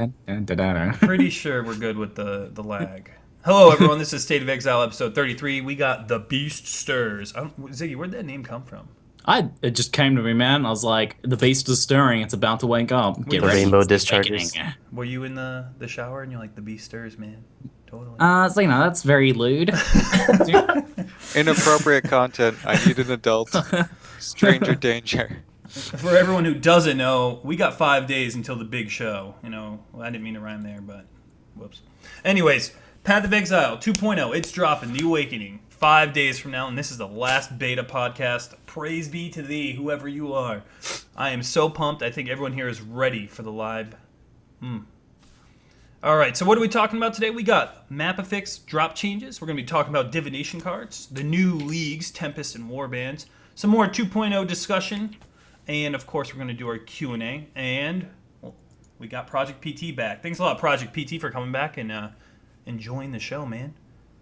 Pretty sure we're good with the lag. Hello, everyone. This is State of Exile, episode 33. We got The Beast Stirs. Ziggy, where'd that name come from? It just came to me, man. I was like, the beast is stirring. It's about to wake up. Get The ready. rainbow It's the discharges. awakening. Were you in the shower and you're like, The Beast Stirs, man? Totally. So that's very lewd. Inappropriate content. I need an adult. Stranger danger. For everyone who doesn't know, we got 5 days until the big show. Well, I didn't mean to rhyme there, but whoops. Anyways, Path of Exile 2.0, it's dropping, The Awakening, 5 days from now, and this is the last beta podcast. Praise be to thee, whoever you are. I am so pumped. I think everyone here is ready for the live. All right, so what are we talking about today? We got map affix drop changes. We're going to be talking about divination cards, the new leagues, Tempest and Warbands, some more 2.0 discussion, and of course we're going to do our Q&A, and well, we got Project PT back. Thanks a lot, Project PT, for coming back and enjoying the show, man.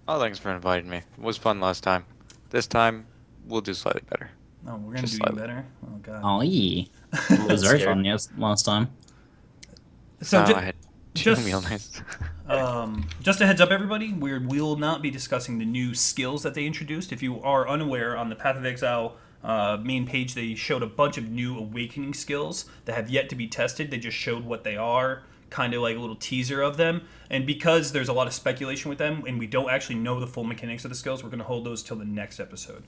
Oh, thanks for inviting me. It was fun last time. This time, we'll do slightly better. Oh, we're going to Just do slightly. better. Oh, God. Oh, yeah. It was very fun, yes, last time. So I had two just- meal nights. Just a heads up, everybody, we will not be discussing the new skills that they introduced. If you are unaware, on the Path of Exile main page, they showed a bunch of new awakening skills that have yet to be tested. They just showed what they are, kind of like a little teaser of them. And because there's a lot of speculation with them, and we don't actually know the full mechanics of the skills, we're going to hold those till the next episode.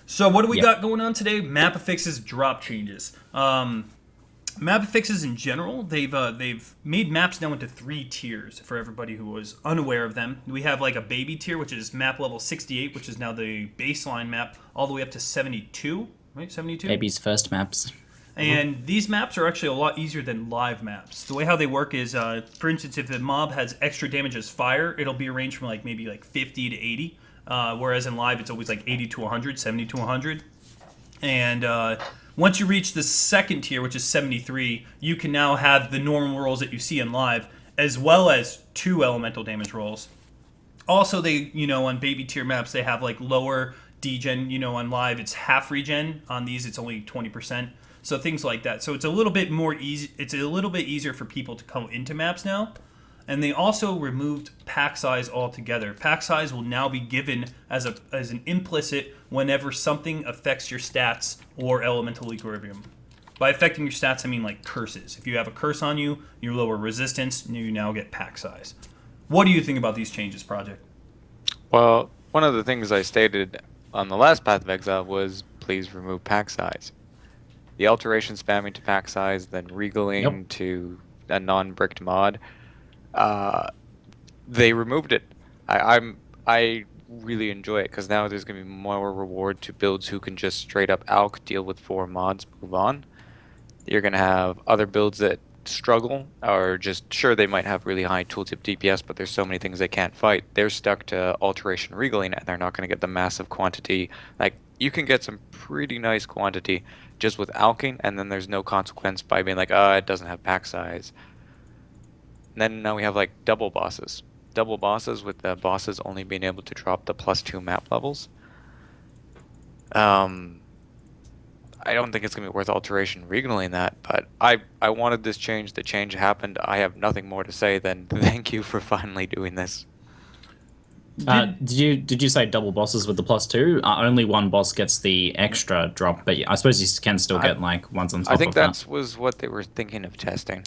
So what do we got going on today? Map affixes, drop changes. Map affixes in general, they've made maps now into 3 tiers for everybody who was unaware of them. We have like a baby tier, which is map level 68, which is now the baseline map, all the way up to 72, right? 72? Baby's first maps. And these maps are actually a lot easier than live maps. The way how they work is, for instance, if the mob has extra damage as fire, it'll be a range from maybe 50 to 80, whereas in live it's always 80 to 100, 70 to 100. And once you reach the second tier, which is 73, you can now have the normal rolls that you see in live, as well as 2 elemental damage rolls. Also, they, on baby tier maps, they have lower degen. On live, it's half regen. On these, it's only 20%. So things like that. So it's a little bit more easy. It's a little bit easier for people to come into maps now. And they also removed pack size altogether. Pack size will now be given as an implicit whenever something affects your stats or elemental equilibrium. By affecting your stats, I mean curses. If you have a curse on you, you lower resistance, and you now get pack size. What do you think about these changes, Project? Well, one of the things I stated on the last Path of Exile was please remove pack size. The alteration spamming to pack size, then regaling to a non-bricked mod. They removed it. I really enjoy it because now there's going to be more reward to builds who can just straight up alch, deal with 4 mods, move on. You're going to have other builds that struggle, or just, sure, they might have really high tooltip DPS, but there's so many things they can't fight. They're stuck to alteration regaling, and they're not going to get the massive quantity. You can get some pretty nice quantity just with alching, and then there's no consequence by being it doesn't have pack size. And then now we have double bosses. Double bosses with the bosses only being able to drop the +2 map levels. I don't think it's going to be worth alteration regaling that, but I wanted this change. The change happened. I have nothing more to say than thank you for finally doing this. Did you say double bosses with the +2? Only one boss gets the extra drop, but I suppose you can still get ones on top of that. I think that was what they were thinking of testing.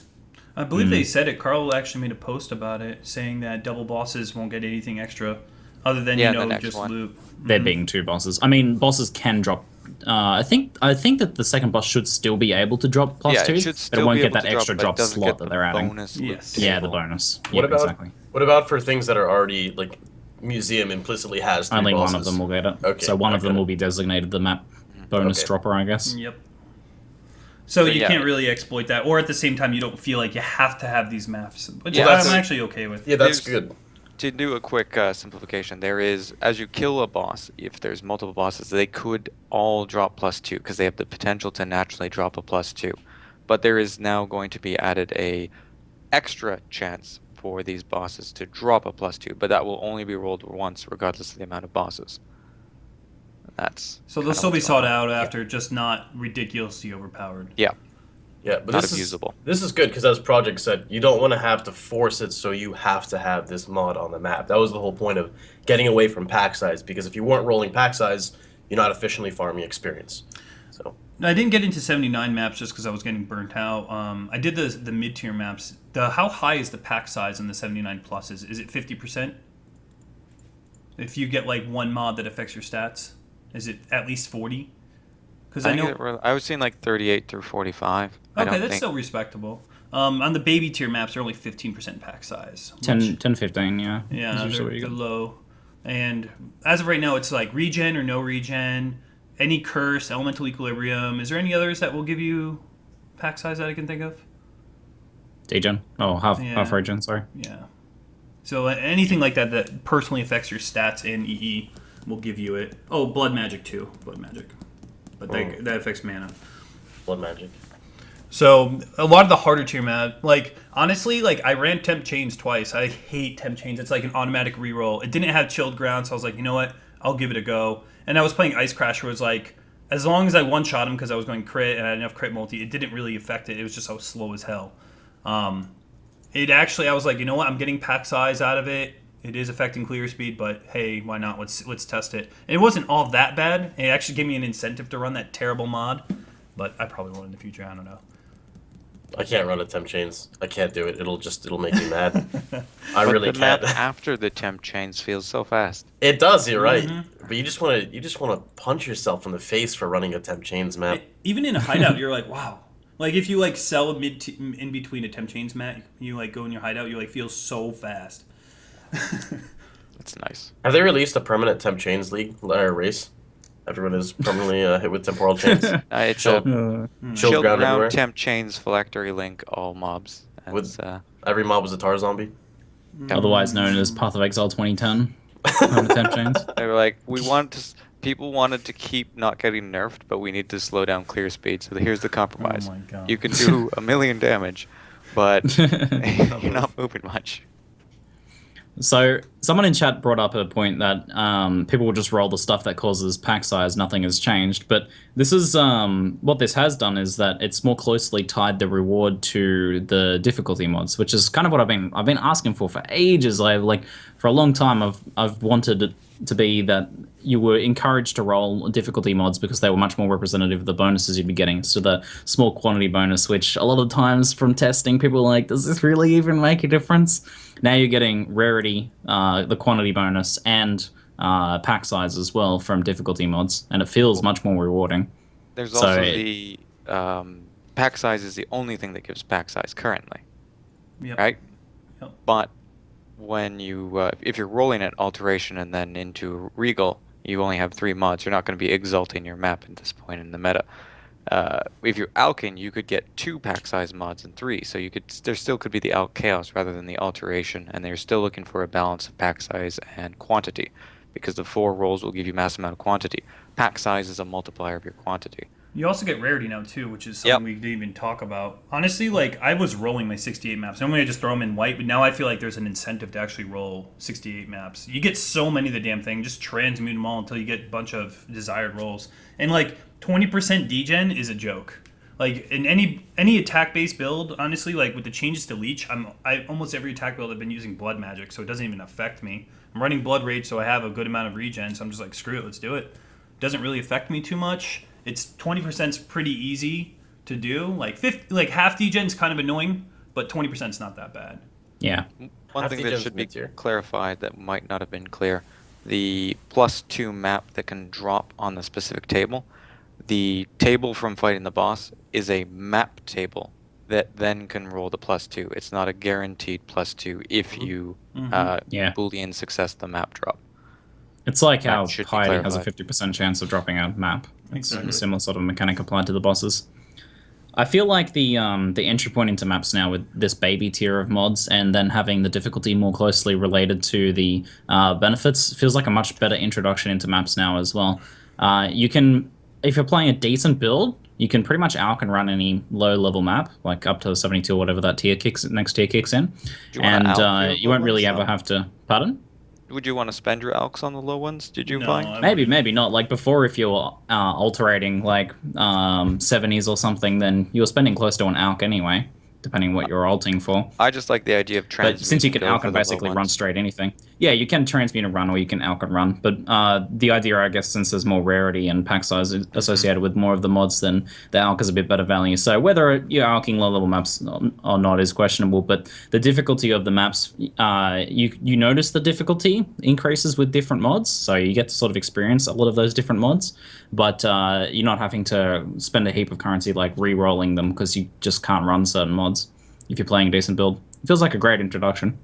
I believe they said it. Carl actually made a post about it, saying that double bosses won't get anything extra, other than just loot. There being 2 bosses. I mean, bosses can drop. I think that the second boss should still be able to drop +2, but it won't get that extra drop slot that they're adding. Yes. Yeah, the bonus. What about exactly. what about for things that are already Museum implicitly has 3 Only bosses? one of them will get it. Okay, So one of them okay. will be designated the map bonus Okay. dropper, I guess. Yep. So But you yeah. can't really exploit that, or at the same time, you don't feel like you have to have these maps, which Yeah, I'm that's- actually okay with. Yeah, that's There's- good. To do a quick simplification, there is, as you kill a boss, if there's multiple bosses, they could all drop +2 because they have the potential to naturally drop a +2. But there is now going to be added a extra chance for these bosses to drop a +2, but that will only be rolled once regardless of the amount of bosses. That's So they'll kinda still be what's sought going on. out after, just not ridiculously overpowered. Yeah. Yeah, but not this abusable. This is good because, as Project said, you don't want to have to force it, so you have to have this mod on the map. That was the whole point of getting away from pack size, because if you weren't rolling pack size, you're not efficiently farming experience. So I didn't get into 79 maps just because I was getting burnt out. I did the mid-tier maps. How high is the pack size in the 79 pluses? Is it 50%? If you get like one mod that affects your stats, is it at least 40? Because I know I was seeing like 38 through 45. Okay, that's still respectable. On the baby tier maps, they're only 15% pack size. 10, 15, yeah. Yeah, they're low. And as of right now, it's like regen or no regen, any curse, elemental equilibrium. Is there any others that will give you pack size that I can think of? Degen. Oh, half regen, sorry. Yeah. So anything like that that personally affects your stats in EE will give you it. Oh, blood magic too. Blood magic. But that affects mana. blood magic. So a lot of the harder tier map, like honestly, like I ran Temp Chains twice. I hate Temp Chains. It's like an automatic reroll. It didn't have Chilled Ground, so I was like, you know what? I'll give it a go. And I was playing Ice Crash, where it was like, as long as I one-shot him because I was going crit and I had enough crit multi, it didn't really affect it. It was just so slow as hell. It actually, I was like, you know what? I'm getting pack size out of it. It is affecting clear speed, but hey, why not? Let's test it. And it wasn't all that bad. It actually gave me an incentive to run that terrible mod, but I probably won't in the future. I don't know. I can't run a Temp Chains. I can't do it. It'll make me mad. I really the can't. map after the Temp Chains feels so fast. It does. You're right. But you just want to punch yourself in the face for running a Temp Chains map. Even in a hideout, you're like, wow. Like if you like sell in between a Temp Chains map, you like go in your hideout, you like feel so fast. That's nice. Have they released a permanent Temp Chains league or race? Everyone is permanently hit with temporal chains. It's Chilled ground everywhere. Temp Chains, Phylactery Link, all mobs. With every mob was a tar zombie. Otherwise known as Path of Exile 2010. On the Temp Chains. They were like, people wanted to keep not getting nerfed, but we need to slow down clear speed. So here's the compromise. Oh my God. You can do 1 million damage, but you're not moving much. So someone in chat brought up a point that people will just roll the stuff that causes pack size. Nothing has changed, but this is what this has done is that it's more closely tied the reward to the difficulty mods, which is kind of what I've been asking for ages. For a long time, I've wanted it to be that you were encouraged to roll difficulty mods because they were much more representative of the bonuses you'd be getting. So the small quantity bonus, which a lot of times from testing, people are like, does this really even make a difference? Now you're getting rarity, the quantity bonus, and pack size as well from difficulty mods, and it feels much more rewarding. There's also the pack size is the only thing that gives pack size currently, right? Yep. But when you if you're rolling at Alteration and then into Regal, you only have 3 mods. You're not going to be exalting your map at this point in the meta. If you're Alkin, you could get 2 pack size mods and 3, so there still could be the Alk Chaos rather than the Alteration, and they're still looking for a balance of pack size and quantity, because the 4 rolls will give you massive amount of quantity. Pack size is a multiplier of your quantity. You also get rarity now too, which is something we didn't even talk about. Honestly, like I was rolling my 68 maps. Normally I just throw them in white, but now I feel like there's an incentive to actually roll 68 maps. You get so many of the damn thing, just transmute them all until you get a bunch of desired rolls. And like 20% degen is a joke. Like in any attack-based build, honestly, like with the changes to Leech, I almost every attack build I've been using blood magic, so it doesn't even affect me. I'm running blood rage, so I have a good amount of regen, so I'm just like, screw it, let's do it. It doesn't really affect me too much. It's 20% is pretty easy to do. Like half degen is kind of annoying, but 20% is not that bad. Yeah. One thing that should be clarified that might not have been clear: the +2 map that can drop on the specific table. The table from fighting the boss is a map table that then can roll the +2. It's not a guaranteed +2 if you Boolean success the map drop. It's like how Piety has a 50% chance of dropping a map. It's a similar sort of mechanic applied to the bosses. I feel like the entry point into maps now with this baby tier of mods and then having the difficulty more closely related to the benefits feels like a much better introduction into maps now as well. You can, if you're playing a decent build, you can pretty much out and run any low-level map, like up to 72 or whatever that next tier kicks in. And you won't really ever have to... Pardon? would you want to spend your alks on the low ones? Did you No, find? I Maybe, wouldn't. maybe not. Like before, if you're alterating like 70s or something, then you're spending close to an alch anyway, depending what you're alting for. I just like the idea of But since you transmuting can build alch for and the low basically run ones. straight anything, yeah, you can transmute and run, or you can alch and run. But the idea, I guess, since there's more rarity and pack size associated with more of the mods, then the alch is a bit better value. So whether you're alching low level maps or not is questionable. But the difficulty of the maps, you notice the difficulty increases with different mods, so you get to sort of experience a lot of those different mods. But you're not having to spend a heap of currency like re-rolling them because you just can't run certain mods if you're playing a decent build. It feels like a great introduction.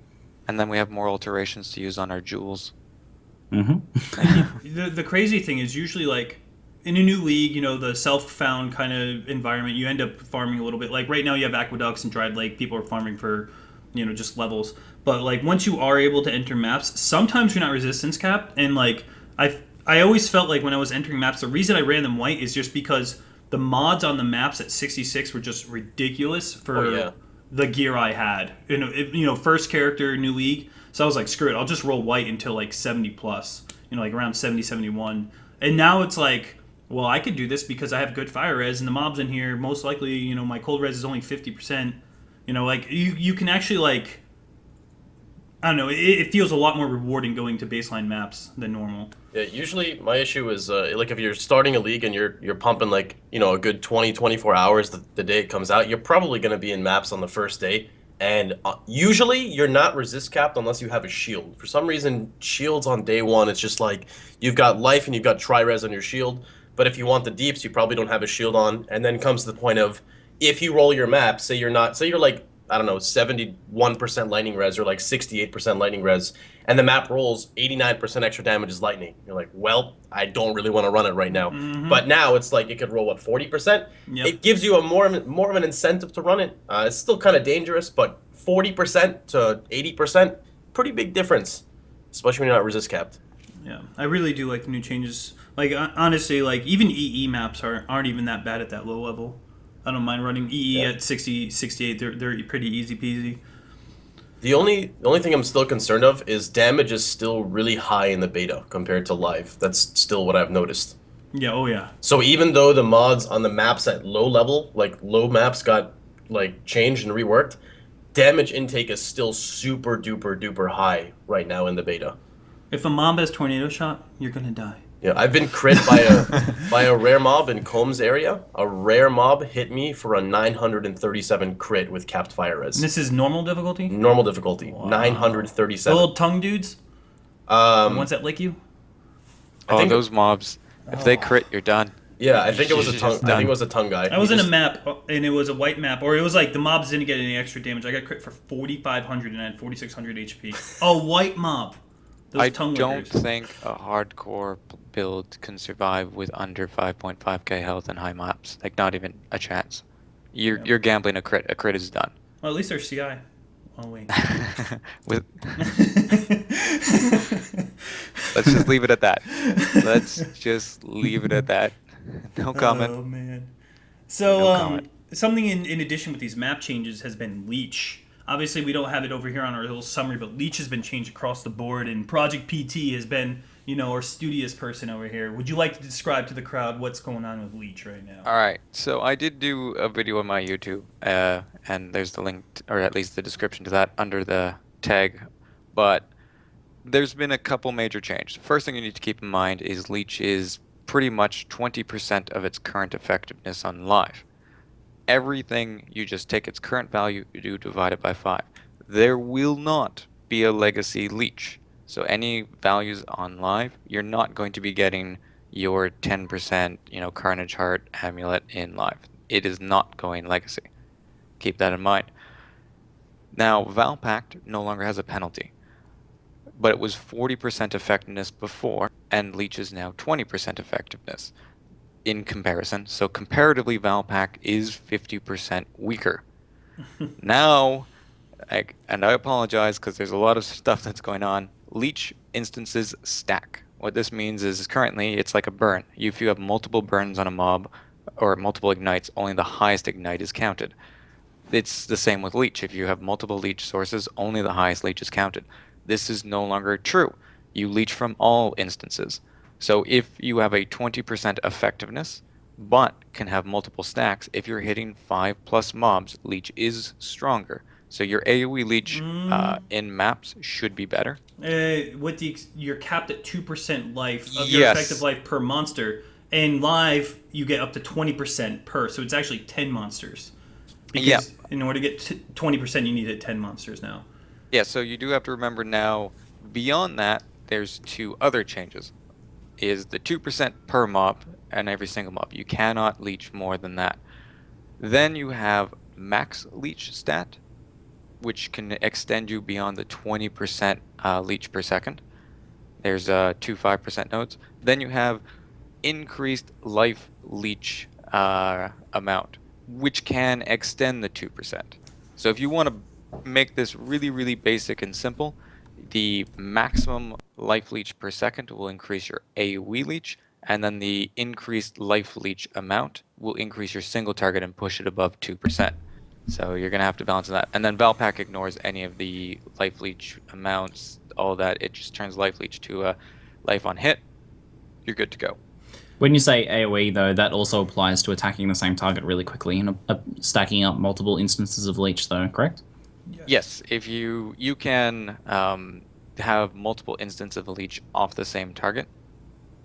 And then we have more alterations to use on our jewels. The crazy thing is usually like in a new league, the self-found kind of environment, you end up farming a little bit. Like right now, you have aqueducts and dried lake. People are farming for, just levels. But like once you are able to enter maps, sometimes you're not resistance capped. And like I always felt like when I was entering maps, the reason I ran them white is just because the mods on the maps at 66 were just ridiculous for the gear I had. First character, new league. So I was like, screw it, I'll just roll white until like 70 plus, like around 70, 71. And now it's like, well, I could do this because I have good fire res, and the mobs in here, most likely, my cold res is only 50%. Like you can actually like, I don't know, it feels a lot more rewarding going to baseline maps than normal. Yeah, usually my issue is like if you're starting a league and you're pumping like, a good 20, 24 hours the day it comes out, you're probably going to be in maps on the first day. And usually you're not resist capped unless you have a shield. For some reason, shields on day one, it's just like you've got life and you've got tri-res on your shield. But if you want the deeps, you probably don't have a shield on. And then comes the point of if you roll your map, say you're like, I don't know, 71% lightning res or like 68% lightning res, and the map rolls 89% extra damage is lightning. You're like, well, I don't really want to run it right now. But now it's like it could roll, what, 40%? Yep. It gives you a more of an incentive to run it. It's still kind of dangerous, but 40% to 80%, pretty big difference, especially when you're not resist capped. Yeah, I really do like the new changes. Like honestly, like even EE maps aren't even that bad at that low level. I don't mind running EE at 60, 68. They're pretty easy peasy. The only thing I'm still concerned of is damage is still really high in the beta compared to live. That's still what I've noticed. Yeah, oh yeah. So even though the mods on the maps at low level, like low maps got like changed and reworked, damage intake is still super duper duper high right now in the beta. If a mob has tornado shot, you're gonna die. Yeah, I've been crit by a rare mob in Combs area. A rare mob hit me for a 937 crit with capped fire res. And this is normal difficulty? Normal difficulty, Wow. 937. The little tongue dudes? The ones that lick you? I think Those mobs, if they crit, you're done. Yeah, I think it was a Just tongue. I done. think it was a tongue guy. I was in a map, and it was a white map, or it was like the mobs didn't get any extra damage. I got crit for 4,500 and I had 4,600 HP. A white mob. Those I tongue don't lickers. think a hardcore build can survive with under 5.5k health and high maps. Like, not even a chance. You're gambling a crit. A crit is done. Well, at least there's CI. Oh, wait. With Let's just leave it at that. Let's just leave it at that. No comment. Oh, man. So, No comment. something in addition with these map changes has been Leech. Obviously, we don't have it over here on our little summary, but Leech has been changed across the board, and ProjectPT has been, our studious person over here. Would you like to describe to the crowd what's going on with Leech right now? All right, so I did do a video on my YouTube, and there's the link, or at least the description to that under the tag, but there's been a couple major changes. The first thing you need to keep in mind is Leech is pretty much 20% of its current effectiveness on live. Everything, you just take its current value, you divide it by 5. There will not be a legacy Leech. So any values on live, you're not going to be getting your 10%, Carnage Heart amulet in live. It is not going legacy. Keep that in mind. Now, Val Pact no longer has a penalty, but it was 40% effectiveness before, and Leech is now 20% effectiveness in comparison. So comparatively, Val Pact is 50% weaker. Now, and I apologize because there's a lot of stuff that's going on. Leech instances stack. What this means is currently it's like a burn. If you have multiple burns on a mob or multiple ignites, only the highest ignite is counted. It's the same with Leech. If you have multiple Leech sources, only the highest Leech is counted. This is no longer true. you leech from all instances. So if you have a 20% effectiveness, but can have multiple stacks, if you're hitting 5+ mobs, leech is stronger. So your AoE leech in maps should be better. You're capped at 2% life of your Yes. effective life per monster. And live, you get up to 20% per, so it's actually 10 monsters. Because in order to get 20%, you need to hit 10 monsters now. Yeah, so you do have to remember now, beyond that, there's 2 other changes. Is the 2% per mob and every single mob. You cannot leech more than that. Then you have max leech stat, which can extend you beyond the 20% leech per second. There's 2 5% nodes. Then you have increased life leech amount, which can extend the 2%. So if you want to make this really, really basic and simple, the maximum life leech per second will increase your AoE leech, and then the increased life leech amount will increase your single target and push it above 2%. So you're going to have to balance that. And then Valpak ignores any of the life leech amounts, all that. It just turns life leech to life on hit. You're good to go. When you say AoE, though, that also applies to attacking the same target really quickly and stacking up multiple instances of leech, though, correct? Yes, if you can have multiple instances of leech off the same target.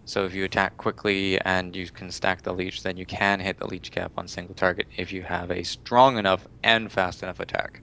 So if you attack quickly and you can stack the leech, then you can hit the leech cap on single target if you have a strong enough and fast enough attack.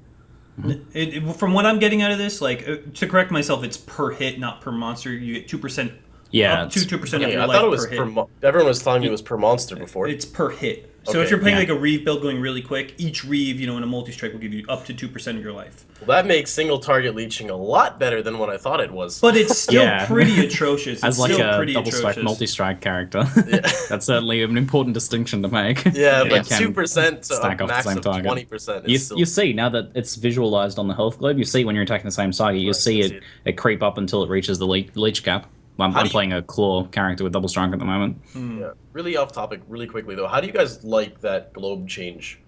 From what I'm getting out of this, like to correct myself, it's per hit, not per monster. You get 2%. Yeah, up to 2% of your I life thought it was per hit. everyone was telling me it was per monster before. It's per hit. So Okay, if you're playing yeah. like a Reeve build going really quick, each Reeve, in a multi-strike will give you up to 2% of your life. Well, that makes single target leeching a lot better than what I thought it was. But it's still Yeah. pretty atrocious. As It's like still a pretty double strike, atrocious. multi-strike character. Yeah. That's certainly an important distinction to make. Yeah, They but can 2% stack off the max same of target. 20% is still... You see, now that it's visualized on the health globe, you see when you're attacking the same target, you see I see it creep up until it reaches the leech cap. I'm How do you- playing a claw character with double strike at the moment. Yeah. Really off topic, really quickly though. How do you guys like that globe change?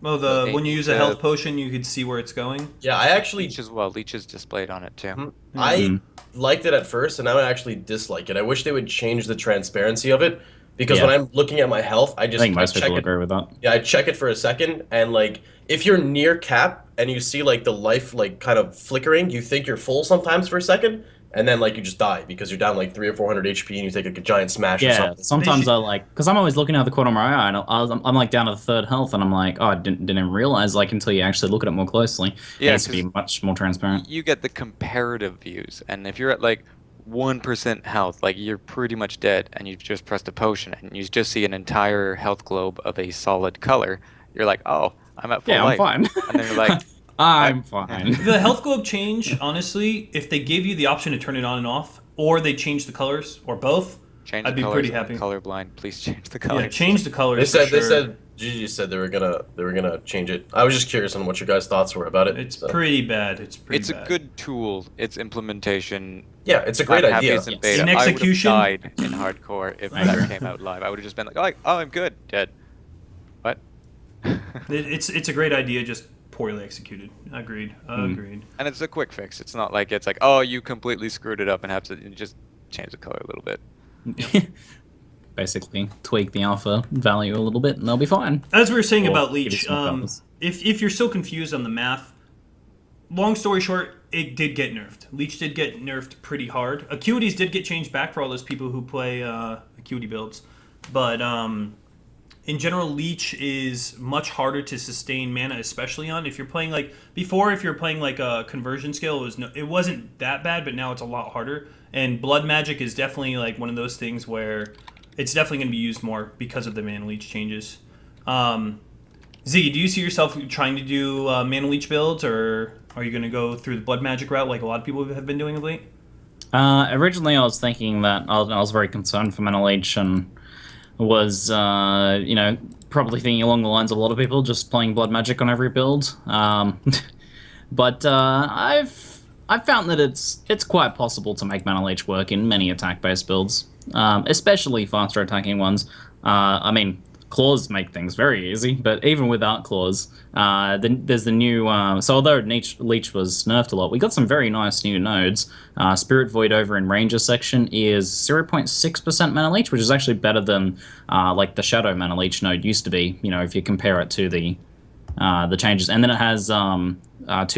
Oh, when you use a The- health potion, you could see where it's going. Yeah, I actually Leech as well. Leech is displayed on it too. I liked it at first, and now I actually dislike it. I wish they would change the transparency of it, because Yeah. when I'm looking at my health, I I think most check people it. agree with that. Yeah, I check it for a second, and like if you're near cap and you see like the life like kind of flickering, you think you're full sometimes for a second, and then like you just die because you're down like 300 or 400 HP and you take a giant smash or Yeah, something. sometimes I like, because I'm always looking out the corner of my eye, and I'm like down to the 3rd health, and I'm like, oh, I didn't even realize, like, until you actually look at it more closely. Yeah, It needs to be much more transparent. You get the comparative views, and if you're at like 1% health, like you're pretty much dead, and you've just pressed a potion, and you just see an entire health globe of a solid color, you're like, oh, I'm at full Yeah, life. I'm fine. And then you're like, I'm fine. The health globe change, honestly, if they gave you the option to turn it on and off, or they change the colors, or both, change I'd the be colors. pretty I'm happy. colorblind. Please change the colors. Yeah, change the colors. They for sure. said GG said they were gonna change it. I was just curious on what your guys' thoughts were about it. It's so. pretty bad. It's pretty It's bad. a good tool. Its implementation. Yeah, it's a great I'm happy idea. it's in Yes. beta. In I would have execution- died in hardcore if that came out live. I would have just been like, oh, I'm good, dead. What? It's a great idea, just poorly executed. Agreed. Agreed. And it's a quick fix. It's not like it's like, oh, you completely screwed it up and have to just change the color a little bit. Basically, tweak the alpha value a little bit, and they'll be fine. As we were saying Or about give you Leech, some colors. if you're still confused on the math, long story short, it did get nerfed. Leech did get nerfed pretty hard. Acuities did get changed back for all those people who play Acuity builds, but in general, Leech is much harder to sustain mana, especially on if you're playing like before. If you're playing like a conversion skill, it wasn't that bad, but now it's a lot harder. And Blood Magic is definitely like one of those things where it's definitely going to be used more because of the Mana Leech changes. Ziggy, do you see yourself trying to do Mana Leech builds, or are you going to go through the Blood Magic route like a lot of people have been doing of late? Originally, I was thinking that I was very concerned for Mana Leech and was, probably thinking along the lines of a lot of people, just playing Blood Magic on every build. But I've found that it's quite possible to make Mana Leech work in many attack-based builds, especially faster attacking ones. I mean, claws make things very easy, but even without claws, then there's the new. So although Leech was nerfed a lot, we got some very nice new nodes. Spirit Void over in Ranger section is 0.6% mana leech, which is actually better than like the Shadow mana leech node used to be. You know, if you compare it to the changes, and then it has 2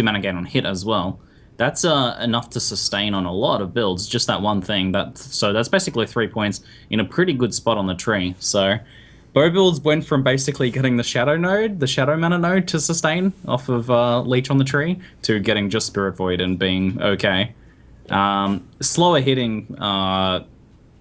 mana gain on hit as well. That's enough to sustain on a lot of builds. Just that one thing. So that's basically 3 points in a pretty good spot on the tree. So bow builds went from basically getting the Shadow node, the Shadow mana node to sustain off of Leech on the tree, to getting just Spirit Void and being okay. Slower hitting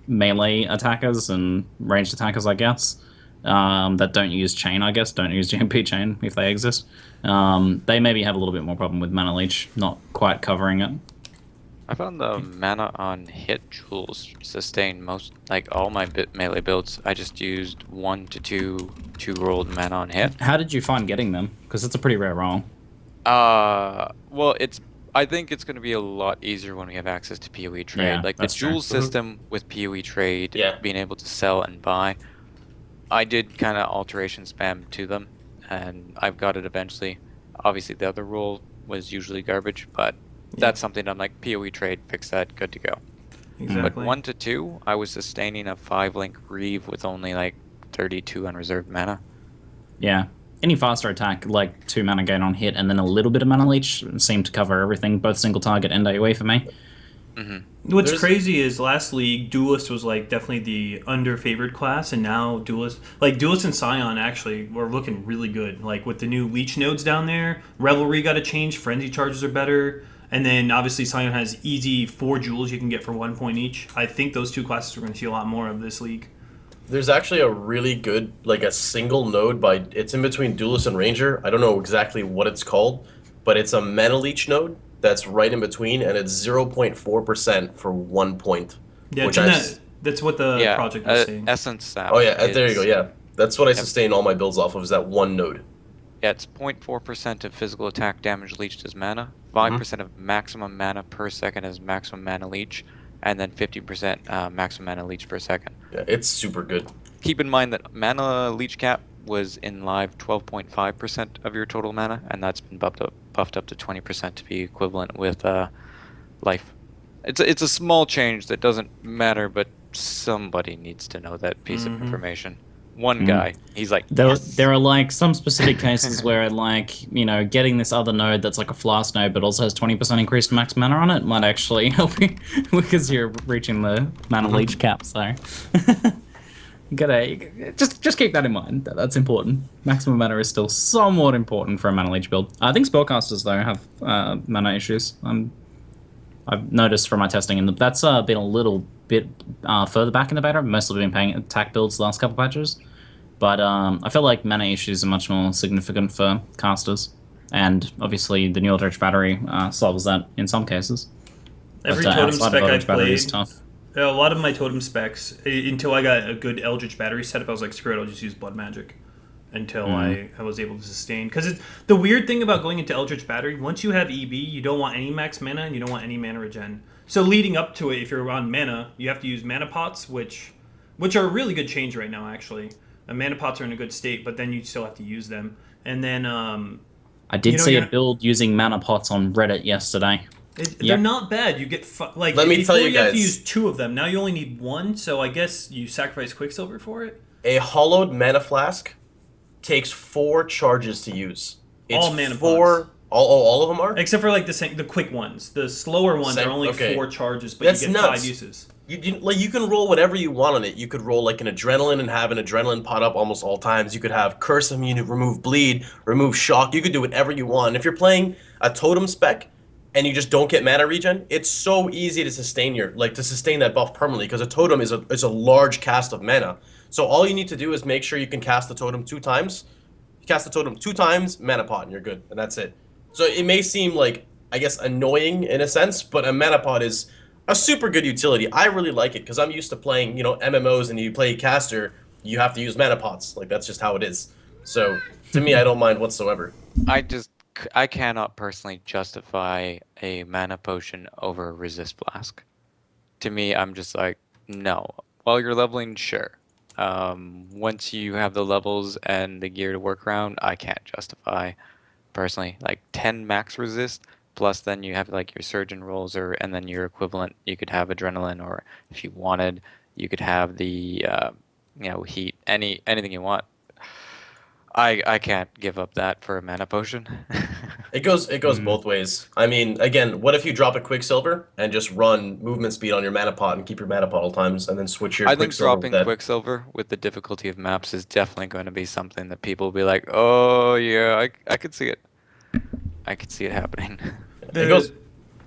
melee attackers and ranged attackers, I guess, that don't use chain, don't use GMP chain if they exist. They maybe have a little bit more problem with mana leech not quite covering it. I found the mana on hit jewels sustain most, like all my melee builds. I just used 1 to 2 rolled mana on hit. How did you find getting them? Because it's a pretty rare roll. Well, I think it's going to be a lot easier when we have access to PoE trade. Yeah, like the that's true. jewel system with PoE trade, Yeah. being able to sell and buy. I did kind of alteration spam to them, and I've got it eventually. Obviously, the other rule was usually garbage, but that's something I'm like, PoE trade, fix that, good to go. Exactly. But 1 to 2, I was sustaining a 5-link Reeve with only like 32 unreserved mana. Yeah. Any faster attack, like 2 mana gain on hit, and then a little bit of mana leech seemed to cover everything, both single target and AoE for me. What's crazy is last league, Duelist was like definitely the under-favored class, and now Duelist and Scion actually were looking really good. Like with the new Leech nodes down there, Revelry got a change, Frenzy charges are better, and then obviously Scion has easy 4 jewels you can get for 1 point each. I think those two classes we're going to see a lot more of this league. There's actually a really good, like a single node it's in between Duelist and Ranger. I don't know exactly what it's called, but it's a Mana Leech node that's right in between, and it's 0.4% for 1 point. Yeah, which that's what the project was saying. Essence Sap. Oh yeah, there you go, yeah. That's what I sustain all my builds off of, is that one node. Yeah, it's 0.4% of physical attack damage leached as mana, 5% of maximum mana per second as maximum mana leech, and then 50% maximum mana leech per second. Yeah, it's super good. Keep in mind that mana leech cap was in live 12.5% of your total mana, and that's been buffed up to 20% to be equivalent with life. It's a small change that doesn't matter, but somebody needs to know that piece of information. One guy, he's like, there are like some specific cases where like, you know, getting this other node that's like a flask node but also has 20% increased max mana on it might actually help you because you're reaching the mana leech cap. So you gotta just keep that in mind. That's important. Maximum mana is still somewhat important for a mana leech build. I think spellcasters though have mana issues. I've noticed from my testing, and that's been a little bit further back in the beta. I've mostly been playing attack builds the last couple patches, but I feel like mana issues are much more significant for casters, and obviously the new Eldritch Battery solves that in some cases. Every totem spec I played, a lot of my totem specs, until I got a good Eldritch Battery setup, I was like, screw it, I'll just use Blood Magic until I was able to sustain. Because the weird thing about going into Eldritch Battery, once you have EB, you don't want any max mana and you don't want any mana regen. So leading up to it, if you're on mana, you have to use mana pots, which are a really good change right now, actually. Mana pots are in a good state, but then you still have to use them. And then I did see a build using mana pots on Reddit yesterday. They're not bad. You get like Let me tell you guys, have to use 2 of them. Now you only need 1, so I guess you sacrifice Quicksilver for it. A hollowed mana flask takes 4 charges to use. It's all mana pots. All of them are? Except for like the quick ones. The slower ones are only 4 charges, but That's you get nuts. 5 uses. You can roll whatever you want on it. You could roll like an adrenaline and have an adrenaline pot up almost all times. You could have curse immune, remove bleed, remove shock. You could do whatever you want. If you're playing a totem spec and you just don't get mana regen, it's so easy to sustain that buff permanently, because a totem is a large cast of mana. So all you need to do is make sure you can cast the totem 2 times. You cast the totem 2 times, mana pot, and you're good, and that's it. So it may seem like, I guess, annoying in a sense, but a mana pot is a super good utility. I really like it because I'm used to playing, MMOs, and you play caster, you have to use mana pots. Like, that's just how it is. So to me, I don't mind whatsoever. I cannot personally justify a mana potion over a resist flask. To me, I'm just like, no. While you're leveling, sure. Once you have the levels and the gear to work around, I can't justify personally like 10 max resist plus then you have like your surgeon rolls and then your equivalent you could have adrenaline, or if you wanted you could have the heat, anything you want. I can't give up that for a mana potion. It goes both ways. I mean, again, what if you drop a Quicksilver and just run movement speed on your mana pot and keep your mana pot all times, and then switch your I think Quicksilver with dropping that? Quicksilver with the difficulty of maps is definitely going to be something that people will be like, oh yeah, I could see it. I could see it happening. It goes.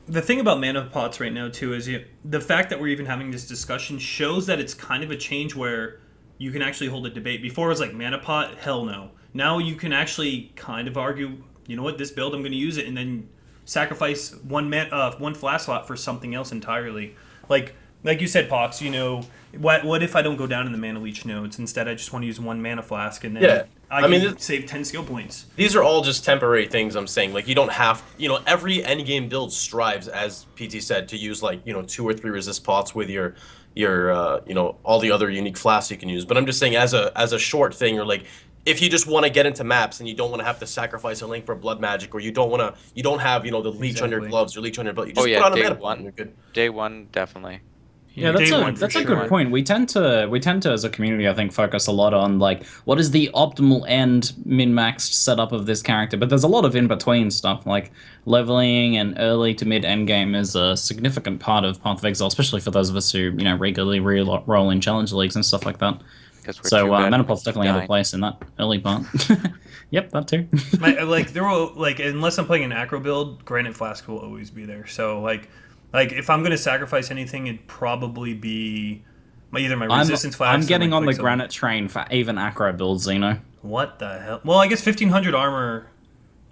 The thing about mana pots right now too is the fact that we're even having this discussion shows that it's kind of a change where you can actually hold a debate. Before it was like mana pot, hell no. Now you can actually kind of argue, you know what, this build I'm going to use it, and then sacrifice one flash slot for something else entirely. Like you said, Pox. You know, what if I don't go down in the mana leech nodes? Instead, I just want to use one mana flask, and then I can save 10 skill points. These are all just temporary things. I'm saying, like, you don't have, every endgame build strives, as PT said, to use like 2 or 3 resist pots with your all the other unique flasks you can use. But I'm just saying, as a short thing, or like, if you just want to get into maps and you don't want to have to sacrifice a link for blood magic, or you don't have the leech on your gloves or leech on your belt, you just put on a mana pot and you're good. Day one, definitely. Yeah, that's a good point. We tend to as a community, I think, focus a lot on like what is the optimal end min-maxed setup of this character, but there's a lot of in-between stuff like leveling and early to mid end game is a significant part of Path of Exile, especially for those of us who regularly roll in challenge leagues and stuff like that. So mana pots definitely have a place in that early part. Yep, that too. There will unless I'm playing an acro build, Granite Flask will always be there. So like if I'm going to sacrifice anything, it'd probably be either my resistance flask. I'm getting on the Granite train for even acro builds, Zeno. What the hell? Well, I guess 1500 armor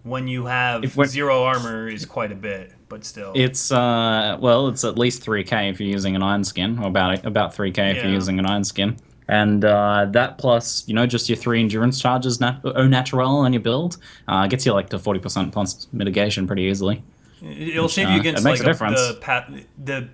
when you have 0 armor is quite a bit, but still. It's it's at least 3k if you're using an iron skin, or about 3k if you're using an iron skin. And that plus, just your 3 endurance charges au naturel on your build gets you like to 40% plus mitigation pretty easily. It'll save you against like the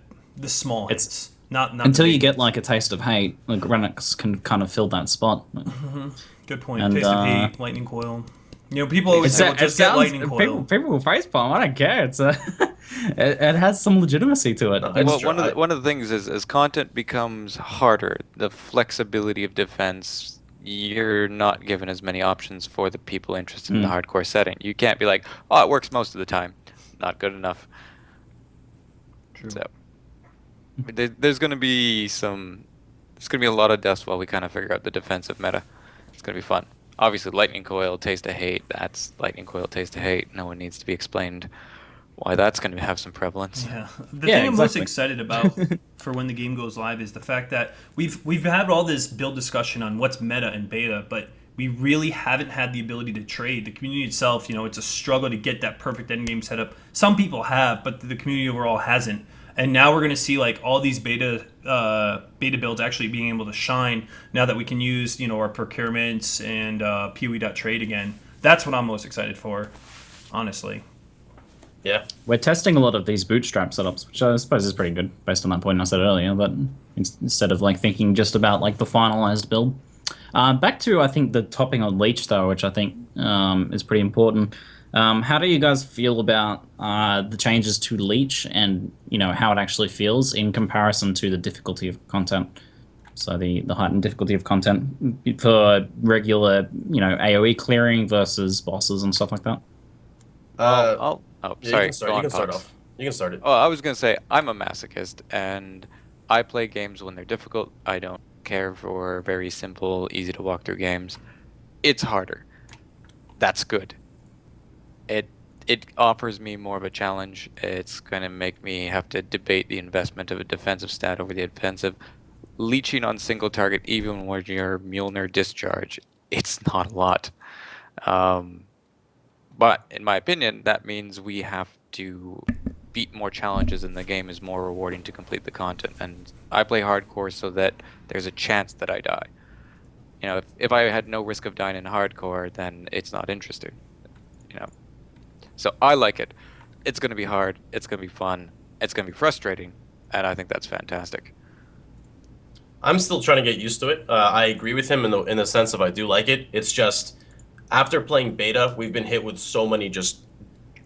small hits. It's not until you get like a taste of hate. Like Renix can kind of fill that spot. Mm-hmm. Good point. And, taste of hate, lightning coil. People always say, well, just get lightning coil. People will facepalm. I don't care. It's it has some legitimacy to it. Well, one of the things is as content becomes harder, the flexibility of defense, you're not given as many options for the people interested in the hardcore setting. You can't be like, oh, it works most of the time. Not good enough. True. So there's going to be a lot of deaths while we kind of figure out the defensive meta. It's going to be fun. Obviously, Lightning Coil, Taste of Hate. That's Lightning Coil, Taste of Hate. No one needs to be explained why that's going to have some prevalence. Yeah. The thing I'm most excited about for when the game goes live is the fact that we've had all this build discussion on what's meta and beta, but we really haven't had the ability to trade. The community itself, it's a struggle to get that perfect endgame setup. Some people have, but the community overall hasn't. And now we're going to see like all these beta builds actually being able to shine now that we can use our procurements and PoE.trade again. That's what I'm most excited for, honestly. Yeah. We're testing a lot of these bootstrap setups, which I suppose is pretty good based on that point I said earlier, but instead of like thinking just about like the finalized build. Back to, I think, the topping on Leech, though, which I think is pretty important. How do you guys feel about the changes to Leech and, how it actually feels in comparison to the difficulty of content? So the heightened difficulty of content for regular, AoE clearing versus bosses and stuff like that? Sorry. You can start off. You can start it. Oh, I was going to say, I'm a masochist, and I play games when they're difficult. I don't care for very simple, easy to walk through games. It's harder. That's good. It offers me more of a challenge. It's going to make me have to debate the investment of a defensive stat over the offensive. Leeching on single target, even when you're Mjolnir discharge, it's not a lot. But in my opinion, that means we have to beat more challenges and the game is more rewarding to complete the content. And I play hardcore so that there's a chance that I die. If I had no risk of dying in hardcore, then it's not interesting. So I like it. It's going to be hard. It's going to be fun. It's going to be frustrating. And I think that's fantastic. I'm still trying to get used to it. I agree with him in the sense of I do like it. It's just after playing beta, we've been hit with so many just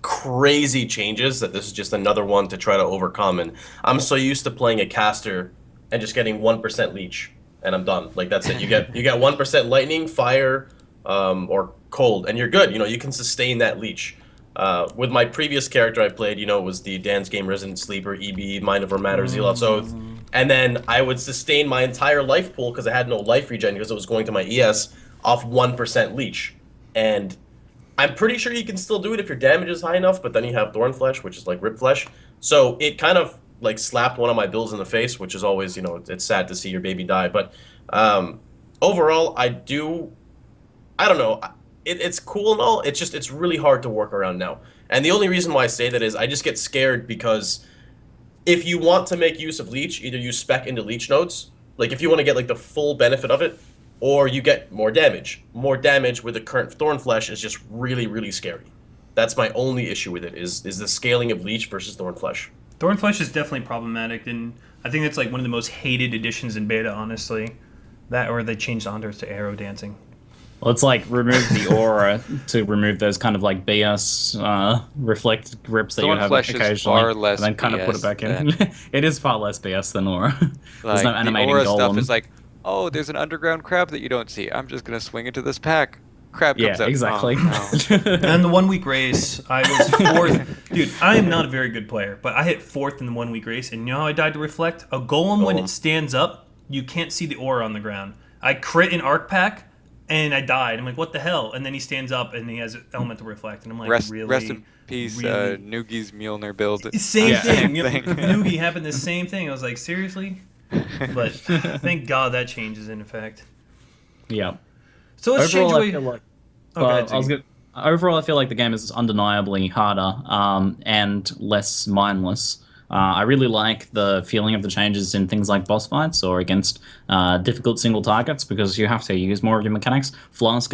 crazy changes that this is just another one to try to overcome. And I'm so used to playing a caster and just getting 1% leech, and I'm done. Like that's it. You get 1% lightning, fire, or cold, and you're good. You know, you can sustain that leech. With my previous character I played, you know, it was the Dan's Game Resident Sleeper, EB, Mind Over Matter, Zealot's Oath, and then I would sustain my entire life pool because I had no life regen because it was going to my ES off 1% leech, and I'm pretty sure you can still do it if your damage is high enough, but then you have Thorn Flesh, which is like Rip Flesh. So it kind of like slapped one of my builds in the face, which is always, you know, it's sad to see your baby die. But overall, I don't know. It's cool and all. It's really hard to work around now. And the only reason why I say that is I just get scared because if you want to make use of Leech, either you spec into Leech nodes, like if you want to get like the full benefit of it, or you get more damage. More damage with the current Thorn Flesh is just really, really scary. That's my only issue with it, is the scaling of Leech versus Thorn Flesh. Thorn Flesh is definitely problematic, and I think it's like one of the most hated additions in beta, honestly. That, or they changed Anders to arrow dancing. Well, it's like remove the aura to remove those kind of like BS reflect grips that Thorn you have Flesh is occasionally, far less and then kind of put it BS back in. It is far less BS than aura. There's no Like, the animating aura golem. stuff is like, oh, there's an underground crab that you don't see. I'm just gonna swing into this pack. Crab comes Yeah, out. exactly. Oh, no. And the 1 week race, I was fourth. Dude, I am not a very good player, but I hit fourth in the 1 week race, and you know how I died to reflect? A golem, when it stands up, you can't see the aura on the ground. I crit an arc pack, and I died. I'm like, what the hell? And then he stands up, and he has elemental reflect, and I'm like, Rest really? in peace, really? Nugi's Mjolnir build. Same thing. Same thing. Noogie happened the same thing. I was like, seriously? But thank God that changes in effect. Yeah. So let's Overall, I change feel away. like, Oh, go ahead, I was Ziggy. good. Overall, I feel like the game is undeniably harder and less mindless. I really like the feeling of the changes in things like boss fights or against difficult single targets because you have to use more of your mechanics. Flask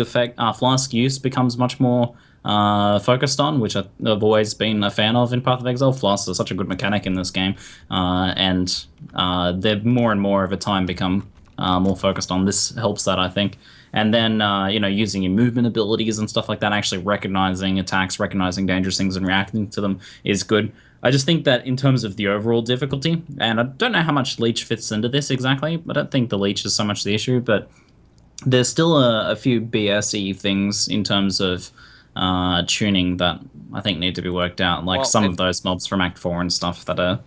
use becomes much more focused on, which I've always been a fan of in Path of Exile. Flasks are such a good mechanic in this game, and they're more and more over time become more focused on. This helps that, I think. And then, using your movement abilities and stuff like that, actually recognizing attacks, recognizing dangerous things and reacting to them is good. I just think that in terms of the overall difficulty, and I don't know how much Leech fits into this exactly, I don't think the Leech is so much the issue, but there's still a few BS-y things in terms of tuning that I think need to be worked out. Like some of those mobs from Act 4 and stuff that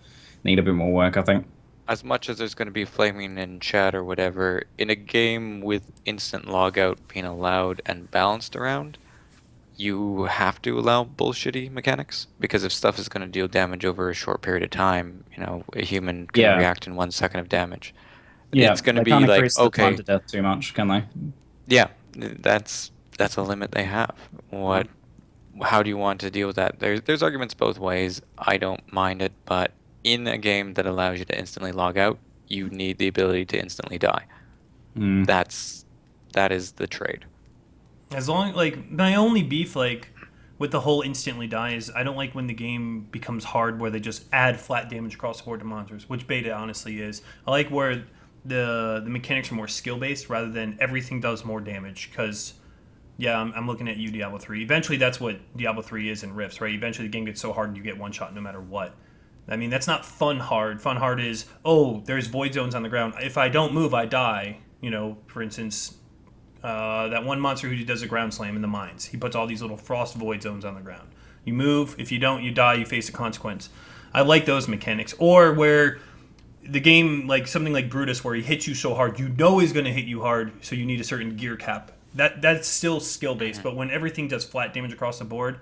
need a bit more work, I think. As much as there's going to be flaming in chat or whatever, in a game with instant logout being allowed and balanced around, you have to allow bullshitty mechanics, because if stuff is going to deal damage over a short period of time, a human can react in 1 second of damage. Yeah, it's going to they be can't like, increase the time okay, to death too much, can they? yeah, that's a limit they have. How do you want to deal with that? There's arguments both ways. I don't mind it, but in a game that allows you to instantly log out, you need the ability to instantly die. That is the trade. As long my only beef with the whole instantly die is I don't like when the game becomes hard where they just add flat damage across the board to monsters, which beta honestly is. I like where the mechanics are more skill based rather than everything does more damage, because I'm looking at you, Diablo 3. Eventually that's what Diablo 3 is in Rifts, right? Eventually the game gets so hard and you get one shot no matter what. I mean, that's not fun hard. Fun hard is, there's void zones on the ground. If I don't move, I die. For instance, that one monster who does a ground slam in the mines. He puts all these little frost void zones on the ground. You move. If you don't, you die. You face a consequence. I like those mechanics. Or where the game, like something like Brutus, where he hits you so hard, you know he's going to hit you hard, so you need a certain gear cap. That's still skill-based, but when everything does flat damage across the board,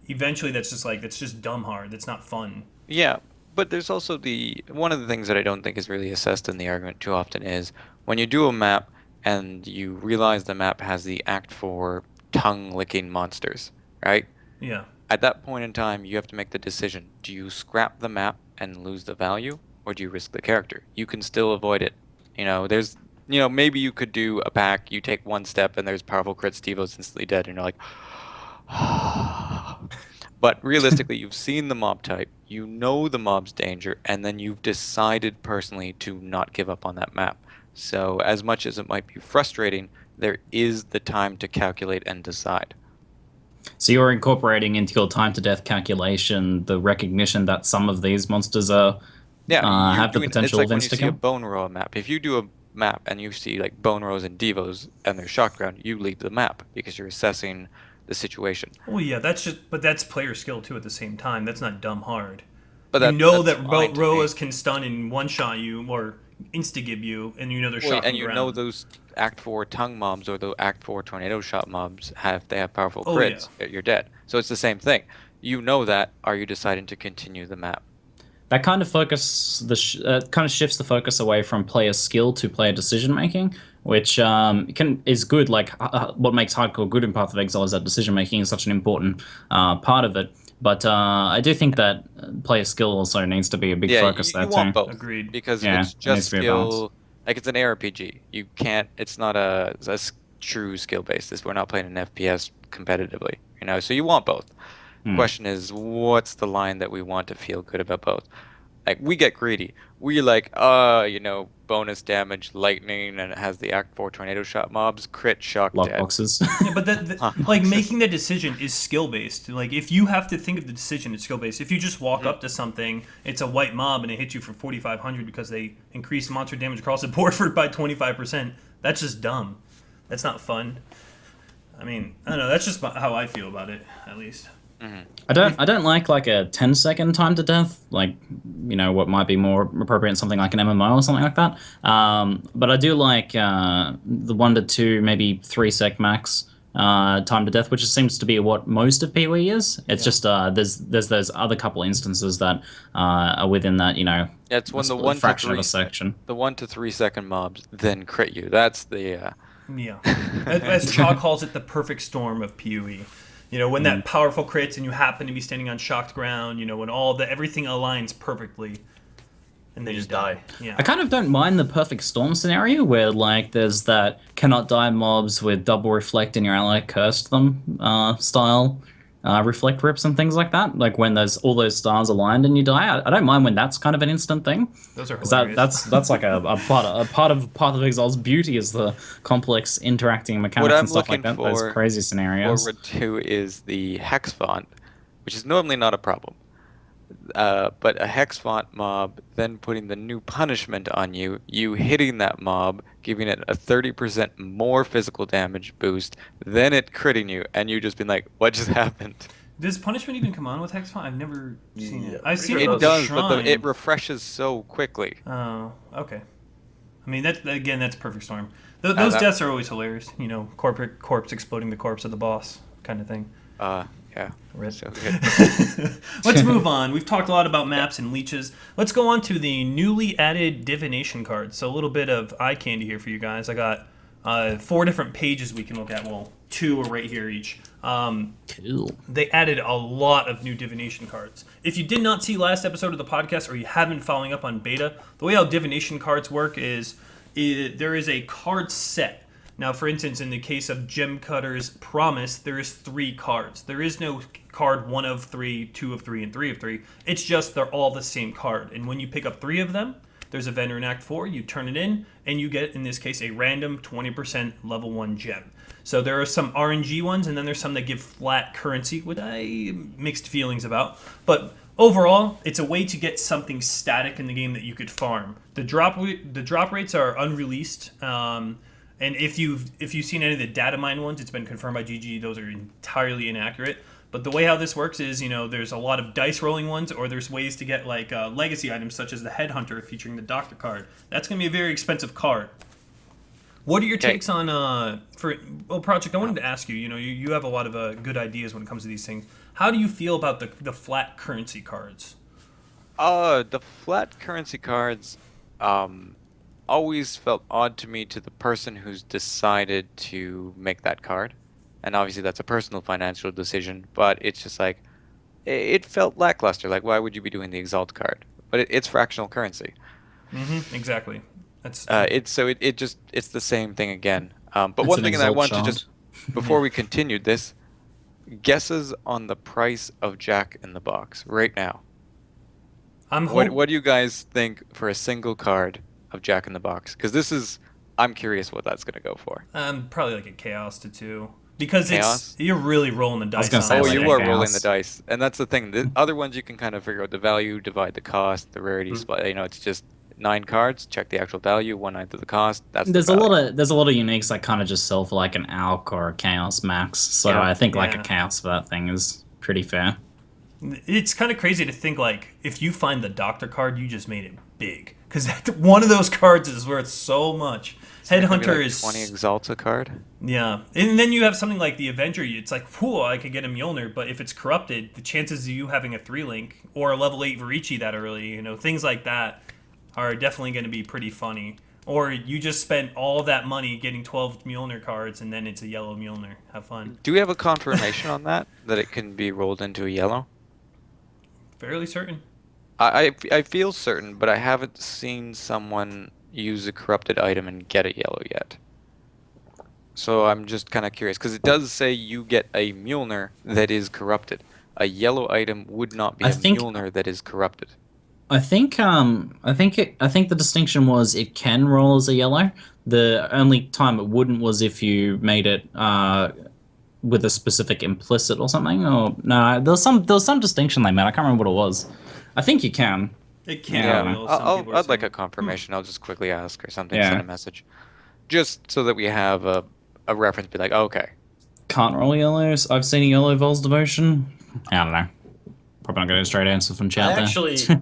eventually that's just dumb hard. That's not fun. Yeah, but there's also one of the things that I don't think is really assessed in the argument too often is when you do a map and you realize the map has the Act 4 tongue-licking monsters, right? Yeah. At that point in time, you have to make the decision. Do you scrap the map and lose the value, or do you risk the character? You can still avoid it. Maybe you could do a pack, you take one step, and there's powerful crit, Steve-O's instantly dead, and you're like, But realistically, you've seen the mob type, you know the mob's danger, and then you've decided personally to not give up on that map. So as much as it might be frustrating, there is the time to calculate and decide. So you're incorporating into your time to death calculation the recognition that some of these monsters are Yeah, you're have the doing. It's potential like when events you to see a kill. bone row map. If you do a map and you see like bone rows and devos and they're shock ground, you leave the map because you're assessing the situation. Oh yeah, but that's player skill too. At the same time, that's not dumb hard. But You know that's that fine to me. Roas can stun and one shot you or insta-gib you, and you know they're Well, shocking and you ground. know those Act 4 tongue mobs or the Act 4 tornado shot mobs have powerful Oh, crits. You're dead. So it's the same thing. You know that. Are you deciding to continue the map? That kind of kind of shifts the focus away from player skill to player decision making, which is good. Like what makes hardcore good in Path of Exile is that decision making is such an important part of it. But I do think that player skill also needs to be a big Yeah, focus you there want too. both. Agreed. Because Yeah, if it's there needs just to be a balance. skill, like it's an ARPG. You can't. It's not a true skill basis. We're not playing an FPS competitively. So you want both. Question is, what's the line that we want to feel good about both? Like we get greedy. We like, bonus damage, lightning, and it has the Act 4 tornado shot mobs, crit, shock, dead. Lockboxes. Yeah, but like making the decision is skill based. Like if you have to think of the decision, it's skill based. If you just walk up to something, it's a white mob and it hits you for 4,500 because they increase monster damage across the board by 25%. That's just dumb. That's not fun. I mean, I don't know. That's just how I feel about it, at least. I don't like a 10-second time to death, like what might be more appropriate in something like an MMO or something like that. But I do like the 1 to 2, maybe 3 sec max time to death, which seems to be what most of PoE is. It's just there's those other couple instances that are within that It's when a fraction of a section. The 1 to 3 second mobs then crit you. That's the Yeah. As Chaw calls it, the perfect storm of PoE. When that powerful crits and you happen to be standing on shocked ground, when everything aligns perfectly. And then You just die. Yeah. I kind of don't mind the perfect storm scenario where there's that cannot die mobs with double reflect and your ally cursed them style reflect rips and things like that. Like when there's all those stars aligned and you die. I don't mind when that's kind of an instant thing. Those are 'Cause hilarious. that's like a part of Path of Exile's beauty is the complex interacting mechanics What I'm and stuff like looking that. Those for crazy scenarios. forward to is the hex font, which is normally not a problem. But a hex font mob then putting the new punishment on you, you hitting that mob, giving it a 30% more physical damage boost, then it critting you, and you just been like, what just happened? Does punishment even come on with Hexfont? I've never seen it. Yeah, I've seen pretty it sure with It the does, but shrine. it refreshes so quickly. Oh, okay. I mean, that's perfect storm. Those deaths are always hilarious. Corpse exploding the corpse of the boss kind of thing. Yeah. Rip. So good. Let's move on. We've talked a lot about maps and leeches. Let's go on to the newly added divination cards. So a little bit of eye candy here for you guys. I got 4 different pages we can look at. Well, 2 are right here each. Cool. They added a lot of new divination cards. If you did not see last episode of the podcast or you haven't been following up on beta, the way how divination cards work is there is a card set. Now, for instance, in the case of Gem Cutter's Promise, there is 3 cards. There is no card 1 of 3, 2 of 3, and 3 of 3. It's just they're all the same card. And when you pick up 3 of them, there's a vendor in Act 4, you turn it in, and you get, in this case, a random 20% level 1 gem. So there are some RNG ones, and then there's some that give flat currency, which I mixed feelings about. But overall, it's a way to get something static in the game that you could farm. The drop rates are unreleased. And if you've seen any of the data mine ones, it's been confirmed by GG. Those are entirely inaccurate. But the way how this works is, there's a lot of dice rolling ones, or there's ways to get legacy items such as the Headhunter featuring the Doctor card. That's going to be a very expensive card. What are your takes on Project? I wanted to ask you. You have a lot of good ideas when it comes to these things. How do you feel about the flat currency cards? The flat currency cards always felt odd to me to the person who's decided to make that card. And obviously that's a personal financial decision, but it's just like, it felt lackluster. Like, why would you be doing the Exalt card? But it's fractional currency. Mm-hmm, exactly. That's It's the same thing again. But It's one an thing that I Exalt want to shard. just, before we continued this, guesses on the price of Jack in the Box right now. I'm What do you guys think for a single card of Jack in the Box? Because this is, I'm curious what that's gonna go for. Probably like a chaos to 2 because Chaos? you're really rolling the dice. gonna on say, it. Oh, like you a are rolling chaos. the dice, and that's the thing. The other ones you can kind of figure out the value, divide the cost, the rarity split. You know, it's just 9 cards. Check the actual value, 1/9 of the cost. That's There's the a value. lot of uniques that kind of just sell for like an ALK or a Chaos max. So Yeah. I think like a Yeah. Chaos for that thing is pretty fair. It's kind of crazy to think like if you find the Doctor card, you just made it big because one of those cards is worth so much. Maybe Headhunter like is 20 Exalta card. yeah, and then you have something like the Avenger. It's like, whoa, I could get a Mjolnir, but if it's corrupted, the chances of you having a 3-link or a level 8 Varici that early, things like that are definitely going to be pretty funny. Or you just spent all that money getting 12 Mjolnir cards, and then it's a yellow Mjolnir. Have fun. Do we have a confirmation on that it can be rolled into a yellow? Fairly certain. I feel certain, but I haven't seen someone use a corrupted item and get a yellow yet. So I'm just kind of curious because it does say you get a Mjolnir that is corrupted. A yellow item would not be I a think- Mjolnir that is corrupted. I think the distinction was it can roll as a yellow. The only time it wouldn't was if you made it with a specific implicit or something. Or no, there was some distinction they made. I can't remember what it was. I think you can. It can Yeah. roll. Some people are I'd like saying. a confirmation. I'll just quickly ask or something, Yeah. send a message. Just so that we have a reference, be like, okay. Can't roll yellows. I've seen a yellow Vol's Devotion. I don't know. Probably not getting a straight answer from chat there.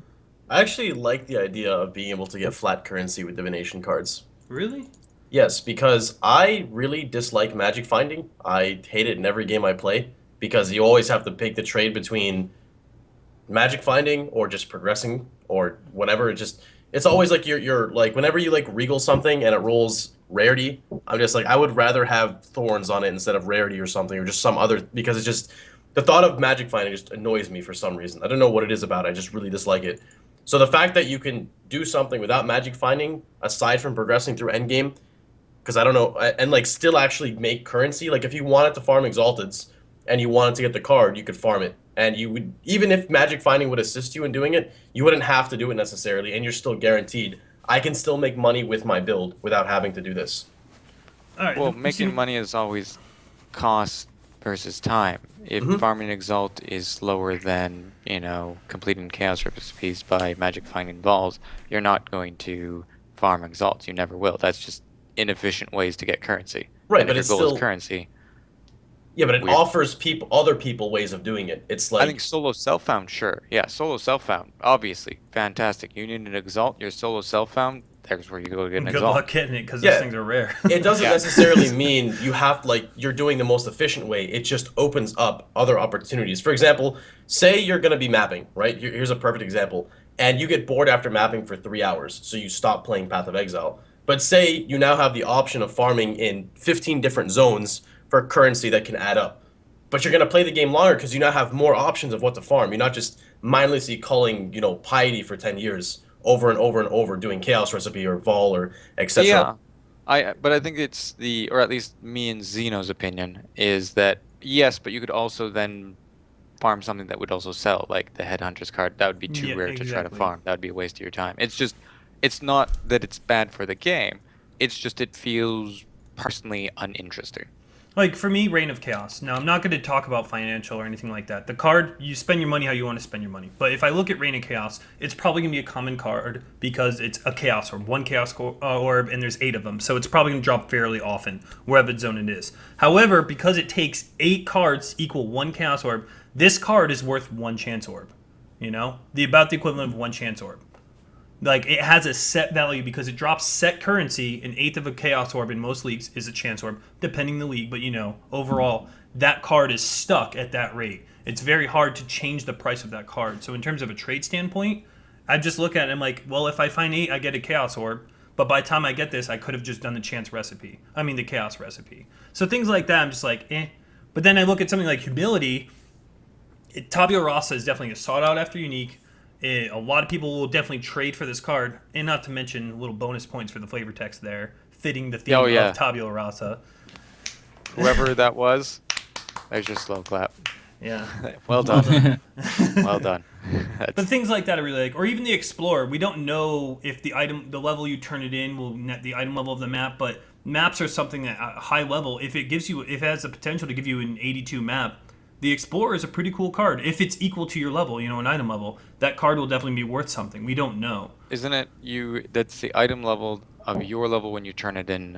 I actually like the idea of being able to get flat currency with divination cards. Really? Yes, because I really dislike magic finding. I hate it in every game I play because you always have to pick the trade between magic finding or just progressing or whatever. It's always like you're like whenever you like regal something and it rolls rarity, I'm just like I would rather have thorns on it instead of rarity or something or just some other because it's just the thought of magic finding just annoys me for some reason. I don't know what it is about it. I just really dislike it. So the fact that you can do something without magic finding, aside from progressing through endgame, because I don't know, and like still actually make currency. Like if you wanted to farm Exalteds and you wanted to get the card, you could farm it, and you would even if magic finding would assist you in doing it, you wouldn't have to do it necessarily, and you're still guaranteed. I can still make money with my build without having to do this. All right. Well, see- making money is always cost versus time. If farming Exalt is slower than, completing Chaos recipes by magic finding balls, you're not going to farm Exalt. You never will. That's just inefficient ways to get currency. Right, And but if it's your goal still is currency. yeah, but it Weird. offers other people ways of doing it. It's like I think solo self-found, sure. Yeah, solo self-found, obviously. Fantastic. You need an Exalt, you're solo self-found, there's where you go get an Good Exalt. luck getting it because Yeah. those things are rare. it doesn't Yeah. necessarily mean you have you're doing the most efficient way. It just opens up other opportunities. For example, say you're going to be mapping, right? Here's a perfect example. And you get bored after mapping for 3 hours, so you stop playing Path of Exile. But say you now have the option of farming in 15 different zones for currency that can add up. But you're going to play the game longer because you now have more options of what to farm. You're not just mindlessly culling, piety for 10 years over and over and over doing Chaos Recipe or Vol or etc. Yeah. But I think it's or at least me and Zeno's opinion, is that yes, but you could also then farm something that would also sell, like the Headhunter's card. That would be too Yeah, rare to try to exactly. farm. That would be a waste of your time. It's not that it's bad for the game. It's just it feels personally uninteresting. Like for me, Reign of Chaos. Now I'm not going to talk about financial or anything like that. The card, you spend your money how you want to spend your money. But if I look at Reign of Chaos, it's probably going to be a common card because it's a Chaos Orb, one Chaos Orb, and there's 8 of them. So it's probably going to drop fairly often wherever zone it is. However, because it takes 8 cards equal 1 Chaos Orb, this card is worth 1 Chance Orb. About the equivalent of 1 Chance Orb. Like, it has a set value because it drops set currency. An 1/8 of a Chaos Orb in most leagues is a Chance Orb, depending the league. But, overall, that card is stuck at that rate. It's very hard to change the price of that card. So in terms of a trade standpoint, I just look at it and I'm like, well, if I find 8, I get a Chaos Orb. But by the time I get this, I could have just done the Chance recipe. The Chaos recipe. So things like that, I'm just like, eh. But then I look at something like Humility. Tabula Rasa is definitely a sought-out after unique. A lot of people will definitely trade for this card, and not to mention little bonus points for the flavor text there, fitting the theme Oh, yeah. of Tabula Rasa. Whoever that was, there's your slow clap. Yeah. Well done. Well done. But things like that I really like, or even the Explorer. We don't know if the level you turn it in will net the item level of the map, but maps are something that at a high level, if it has the potential to give you an 82 map, the Explorer is a pretty cool card. If it's equal to your level, an item level, that card will definitely be worth something. We don't know. Isn't it that's the item level of your level when you turn it in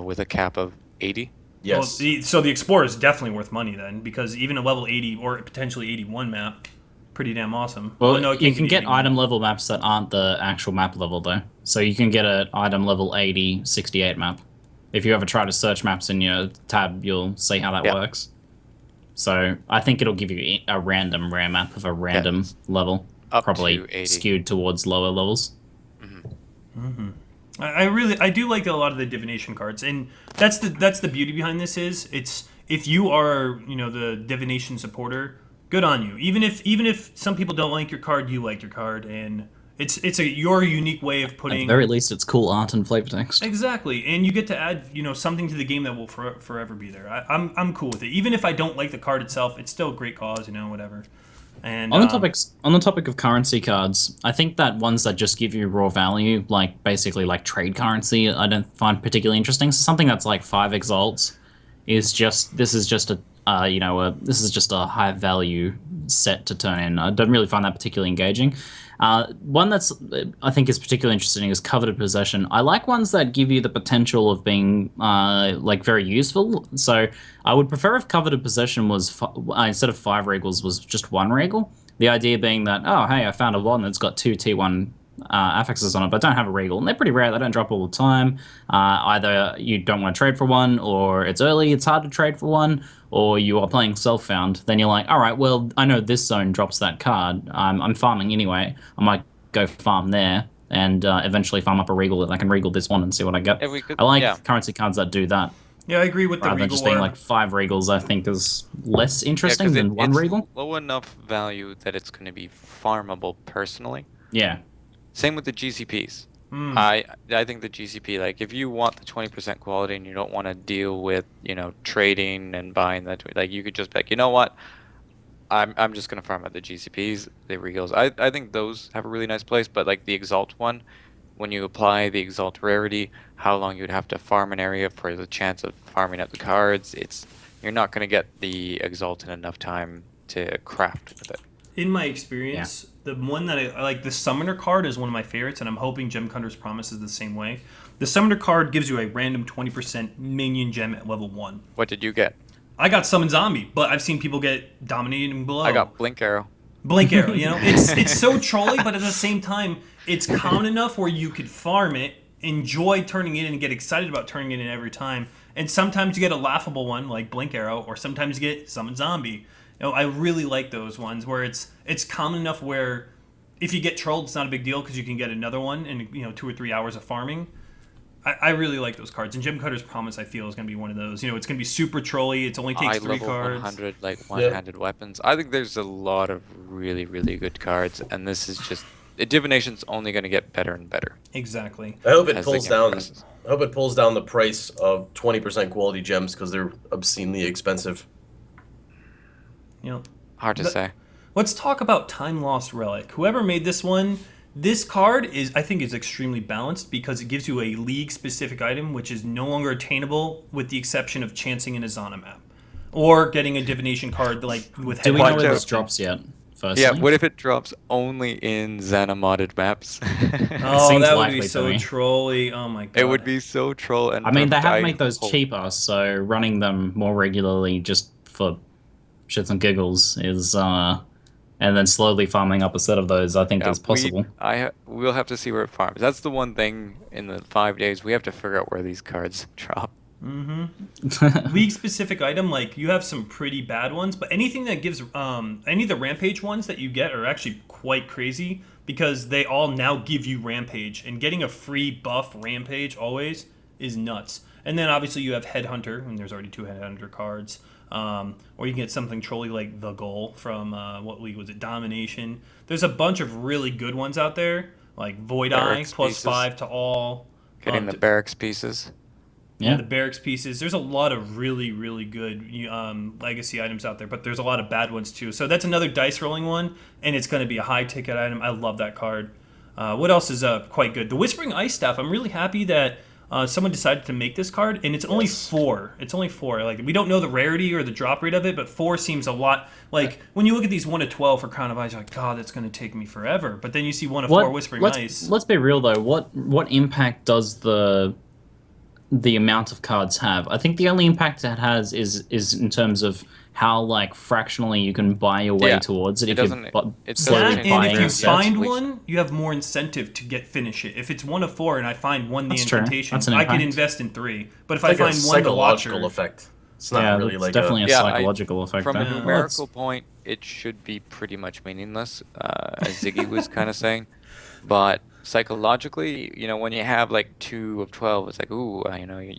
with a cap of 80? Yes. Well, so the Explorer is definitely worth money then, because even a level 80 or potentially 81 map, pretty damn awesome. Well, no, you can get item level maps that aren't the actual map level, though. So you can get an item level 80, 68 map. If you ever try to search maps in your tab, you'll see how that works. So I think it'll give you a random rare map of a random level, Up probably to 80. skewed towards lower levels. I do like a lot of the divination cards, and that's the beauty behind this is it's if you are the divination supporter, good on you. Even if some people don't like your card, you like your card, and it's your unique way of putting. At the very least, it's cool art and flavor text. Exactly, and you get to add something to the game that will forever be there. I'm cool with it. Even if I don't like the card itself, it's still a great cause, whatever. And on the topic of currency cards, I think that ones that just give you raw value, like basically like trade currency, I don't find particularly interesting. So something that's like 5 exalts is just a high value set to turn in. I don't really find that particularly engaging. One that's I think is particularly interesting is coveted possession. I like ones that give you the potential of being very useful. So I would prefer if coveted possession was instead of 5 regals was just 1 regal. The idea being that, oh hey, I found a one that's got 2 T1 affixes on it, but don't have a regal, and they're pretty rare. They don't drop all the time. Either you don't want to trade for one, or it's early, it's hard to trade for one, or you are playing self-found. Then you're like, all right, well, I know this zone drops that card. I'm farming anyway. I might go farm there and eventually farm up a regal, and I can regal this one and see what I get. I like currency cards that do that. Yeah, I agree with the rather than regal. Just being like 5 regals, I think is less interesting than 1 regal. Low enough value that it's going to be farmable personally. Yeah. Same with the GCPs. I think the GCP, like if you want the 20% quality and you don't want to deal with trading and buying that, like you could just be like, you know what, I'm just gonna farm at the GCPs, the regals. I think those have a really nice place, but like the Exalt one, when you apply the Exalt rarity, how long you'd have to farm an area for the chance of farming up the cards, you're not gonna get the Exalt in enough time to craft with it. In my experience, the one that I like, the Summoner card is one of my favorites, and I'm hoping Gem Cutter's Promise is the same way. The Summoner card gives you a random 20% minion gem at level 1. What did you get? I got Summon Zombie, but I've seen people get Dominating Blow. I got Blink Arrow. Blink Arrow, it's so trolly, but at the same time, it's common enough where you could farm it, enjoy turning it in, and get excited about turning it in every time. And sometimes you get a laughable one like Blink Arrow, or sometimes you get Summon Zombie. I really like those ones where it's common enough where if you get trolled, it's not a big deal because you can get another one in 2 or 3 hours of farming. I really like those cards, and Gem Cutter's Promise I feel is going to be one of those. It's going to be super trolly. It only takes 3 cards. 100 like one-handed weapons. I think there's a lot of really, really good cards, and this is just Divination's only going to get better and better. Exactly. I hope it pulls down. I hope it pulls down the price of 20% quality gems because they're obscenely expensive. Hard to say. Let's talk about Time Lost Relic. Whoever made this one, this card I think is extremely balanced because it gives you a league-specific item which is no longer attainable with the exception of chancing in a Zana map. Or getting a divination card like with Do we know head where this drops yet? Firstly? Yeah, what if it drops only in Zana modded maps? Oh, that would be so trolly. Oh my god. It would be so troll. And I mean, they have made those cheaper, so running them more regularly just for shits and giggles is and then slowly farming up a set of those I think is possible. We'll have to see where it farms. That's the one thing in the 5 days we have to figure out where these cards drop. League specific item, like you have some pretty bad ones, but anything that gives any of the rampage ones that you get are actually quite crazy because they all now give you rampage, and getting a free buff rampage always is nuts. And then obviously you have Headhunter, and there's already 2 Headhunter cards. Or you can get something trolly like the Goal from what league was it? Domination. There's a bunch of really good ones out there, like Void Eye Barracks plus pieces. 5 to all. Getting the barracks pieces. Yeah. The barracks pieces. There's a lot of really, really good legacy items out there, but there's a lot of bad ones too. So that's another dice rolling one, and it's going to be a high ticket item. I love that card. What else is quite good? The Whispering Ice Staff. I'm really happy that someone decided to make this card, and it's only 4. It's only 4. Like, we don't know the rarity or the drop rate of it, but 4 seems a lot. Like, when you look at these 1 of 12 for Crown of Ice, you're like, God, that's going to take me forever. But then you see 1 of 4 Whispering Ice. Let's be real though. What impact does the amount of cards have? I think the only impact it has is in terms of how like fractionally you can buy your way towards it. And if you find one, you have more incentive to finish it. If it's 1 of 4 and I find 1 the incantation, I could invest in 3. But if I find 1 the Watcher, effect. It's not really like definitely a psychological effect. From there. a numerical point, it should be pretty much meaningless, as Ziggy was kind of saying. But psychologically, when you have like 2 of 12, it's like, ooh,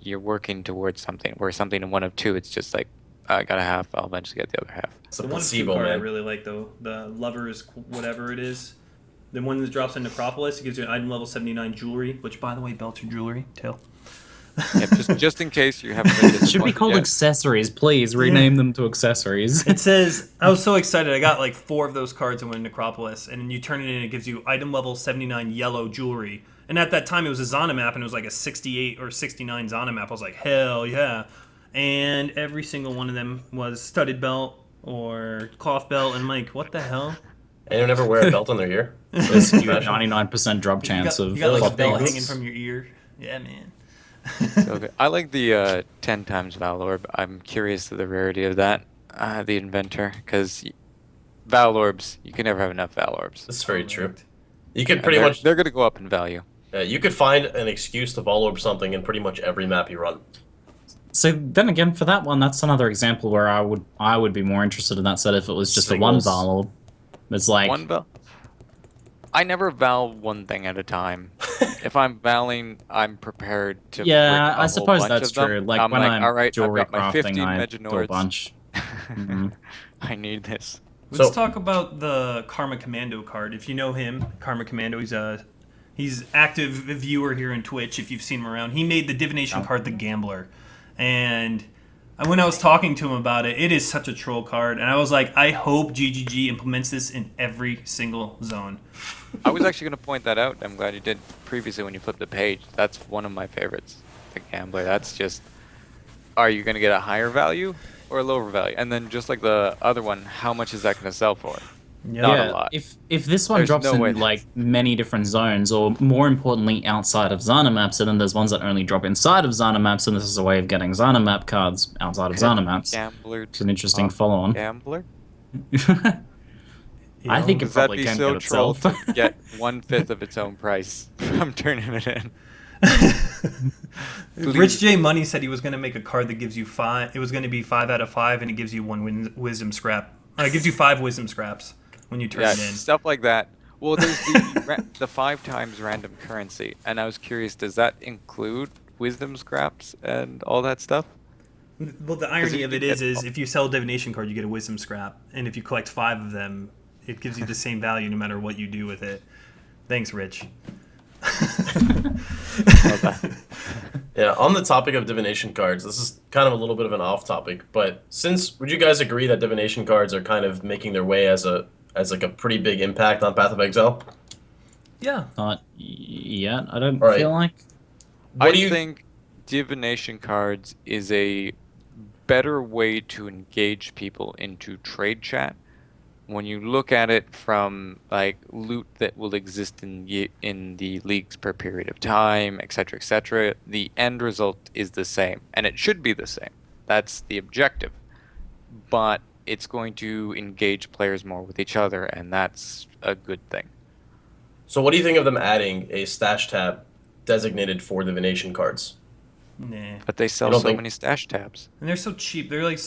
you're working towards something. Where something in 1 of 2, it's just like, I got a half, I'll eventually get the other half. It's a the 1 of 2 card I really like though. The Lover's whatever it is. The one that drops in Necropolis, it gives you an item level 79 jewelry, which by the way, belts are jewelry. Tail. Yeah, just in case you haven't been disappointed. Should be called accessories, please. Rename them to accessories. It says, I was so excited. I got like 4 of those cards in Necropolis, and then you turn it in and it gives you item level 79 yellow jewelry. And at that time, it was a Zana map, and it was like a 68 or 69 Zana map. I was like, hell yeah. And every single one of them was studded belt or cloth belt, and I'm like, what the hell? Anyone ever wear a belt on their ear? There's a 99% drop chance of you got like a cloth belt belts. hanging from your ear. Yeah, man. Okay. I like the 10 times Valorb. I'm curious of the rarity of that, the inventor, because Valorbs, you can never have enough Valorbs. That's very true. You could pretty much... They're going to go up in value. you could find an excuse to Valorb something in pretty much every map you run. So then again, for that one, that's another example where I would be more interested in that set if it was just Singles. a 1 Valorb. It's like... One Val? I never val one thing at a time. If I'm valing, I'm prepared to. Yeah, brick a I whole suppose bunch that's of them. true. Like I'm when like, I'm all right, jewelry I've got my 15 crafting, I do a Meganords. bunch. I need this. Let's talk about the Karma Commando card. If you know him, Karma Commando, he's active viewer here in Twitch. If you've seen him around, he made the Divination card, the Gambler, and when I was talking to him about it, it is such a troll card, and I was like, I hope GGG implements this in every single zone. I was actually going to point that out. I'm glad you did previously when you flipped the page. That's one of my favorites, the Gambler. That's just, are you going to get a higher value or a lower value? And then just like the other one, how much is that going to sell for? Not a lot. If this one There's drops no way in like many different zones, or more importantly outside of Zana maps, and then there's ones that only drop inside of Zana maps, and this is a way of getting Zana map cards outside of Zana maps. Gambler. It's an interesting follow-on. Gambler? I think it Does that probably be can so get troll itself. to get 1/5 of its own price from turning it in? Rich J Money said he was going to make a card that gives you 5. It was going to be 5 out of 5, and it gives you 1 wisdom scrap. It gives you 5 wisdom scraps when you turn it in. Stuff like that. Well, there's the 5 times random currency, and I was curious, does that include wisdom scraps and all that stuff? Well, the irony of it is if you sell a divination card, you get a wisdom scrap, and if you collect 5 of them, it gives you the same value no matter what you do with it. Thanks, Rich. Yeah, on the topic of divination cards, this is kind of a little bit of an off topic, but would you guys agree that divination cards are kind of making their way as like a pretty big impact on Path of Exile? Yeah. Not yet. I don't Right. feel like. What do I you think divination cards is a better way to engage people into trade chat. When you look at it from like loot that will exist in the leagues per period of time, etc., the end result is the same, and it should be the same. That's the objective. But it's going to engage players more with each other, and that's a good thing. So what do you think of them adding a stash tab designated for divination cards? Nah. But they sell don't so think- many stash tabs. And they're so cheap. They're like,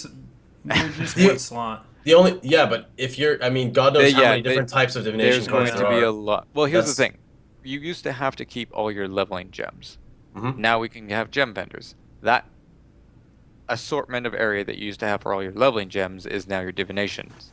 they're just one slot. But if you're, God knows how many different types of divination There's going cards to there be are. a lot. Well, here's the That's- thing. You used to have to keep all your leveling gems. Mhm. Now we can have gem vendors. That assortment of area that you used to have for all your leveling gems is now your divinations.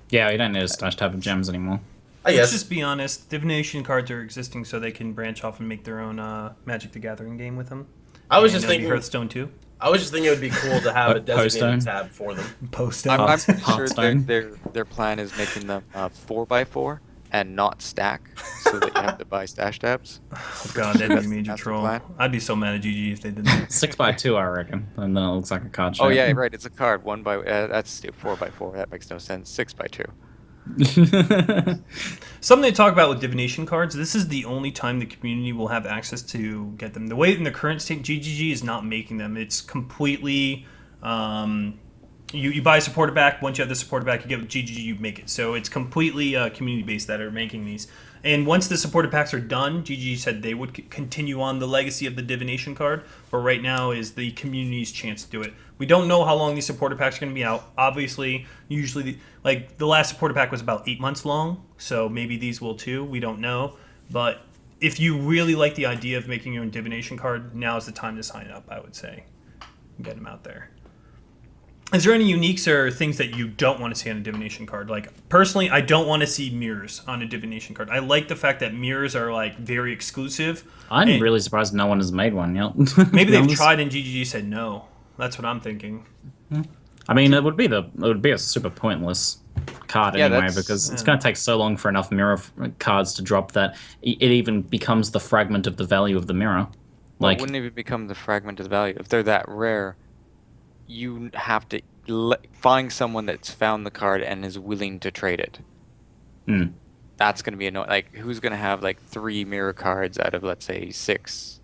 Yeah, you don't need a stash tab of gems anymore. I Let's guess. just be honest. Divination cards are existing so they can branch off and make their own Magic the Gathering game with them. I was And just it'll be thinking. Hearthstone too. I was just thinking it would be cool to have a designated Poststone. tab for them. Post I'm Hearth- pretty sure Hearthstone. their plan is making them 4x4 and not stack, so that you have to buy stash tabs. Oh god, that'd be a major That's the troll. plan. I'd be so mad at GG if they did that. 6x2, I reckon, and then it looks like a card shape. Oh yeah, right. It's a card. that's 4x4. That makes no sense. 6x2. Something to talk about with divination cards. This is the only time the community will have access to get them. The way in the current state, GGG is not making them. It's completely. You buy a supporter back. Once you have the supporter back, you get with GGG, you make it. So it's completely community based that are making these. And once the supported packs are done, GGG said they would continue on the legacy of the divination card. But right now is the community's chance to do it. We don't know how long these supporter packs are going to be out. Obviously, usually, the last supporter pack was about 8 months long. So maybe these will too. We don't know. But if you really like the idea of making your own divination card, now is the time to sign up, I would say. Get them out there. Is there any uniques or things that you don't want to see on a divination card? Like, personally, I don't want to see mirrors on a divination card. I like the fact that mirrors are, very exclusive. I'm And really surprised no one has made one yet. maybe they've Honest. tried and GGG said no. That's what I'm thinking. I mean, it would be a super pointless card Yeah, anyway, that's- because it's going to take so long for enough mirror cards to drop that it even becomes the fragment of the value of the mirror. Well, Like, it wouldn't even become the fragment of the value. If they're that rare, you have to find someone that's found the card and is willing to trade it. Hmm. That's going to be annoying. Like, who's going to have 3 mirror cards out of, let's say, 6,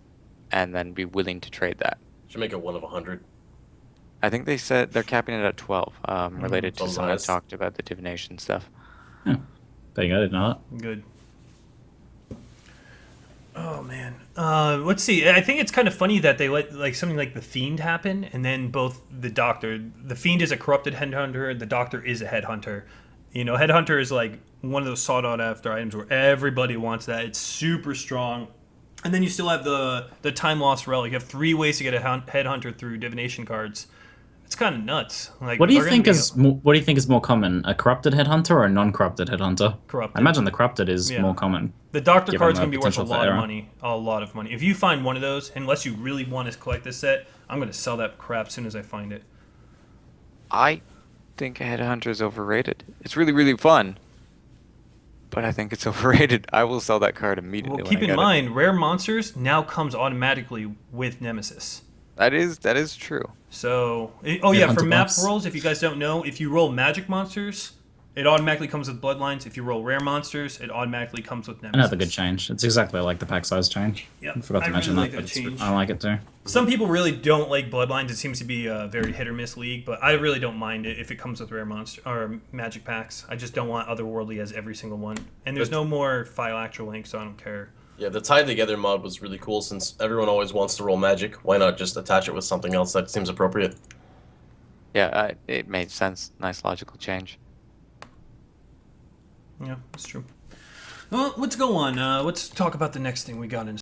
and then be willing to trade that? Should make it 1 of 100. I think they said they're capping it at 12, related to sounds someone nice. talked about the divination stuff. there you go, I didn't know that. Good. Oh man. Let's see. I think it's kind of funny that they let something like the Fiend happen, and then both the Fiend is a corrupted headhunter, the Doctor is a headhunter. Headhunter is one of those sought after items where everybody wants that. It's super strong. And then you still have the Time Lost Relic. You have 3 ways to get a headhunter through divination cards. It's kind of nuts. What do you think is more common, a corrupted headhunter or a non-corrupted headhunter? Corrupted. I imagine the corrupted is Yeah. more common. The Doctor given card's the going to be worth a potential for lot of error. money. A lot of money. If you find one of those, unless you really want to collect this set, I'm going to sell that crap as soon as I find it. I think Headhunter is overrated. It's really, really fun, but I think it's overrated. I will sell that card immediately. Well, when keep I in get mind, rare monsters now comes automatically with Nemesis. it. That is true. So, for Hunter map box. rolls, if you guys don't know, if you roll magic monsters, it automatically comes with bloodlines. If you roll rare monsters, it automatically comes with Nemesis. Another good change. It's exactly like the pack size change. Yep. I forgot to I mention really that, like but that change. I like it too. Some people really don't like bloodlines. It seems to be a very hit or miss league, but I really don't mind it if it comes with rare monster or magic packs. I just don't want otherworldly as every single one. And there's no more file actual link, so I don't care. Yeah, the Tied Together mod was really cool since everyone always wants to roll magic. Why not just attach it with something else that seems appropriate? Yeah, it made sense. Nice logical change. Yeah, that's true. Well, let's go on. Let's talk about the next thing we got in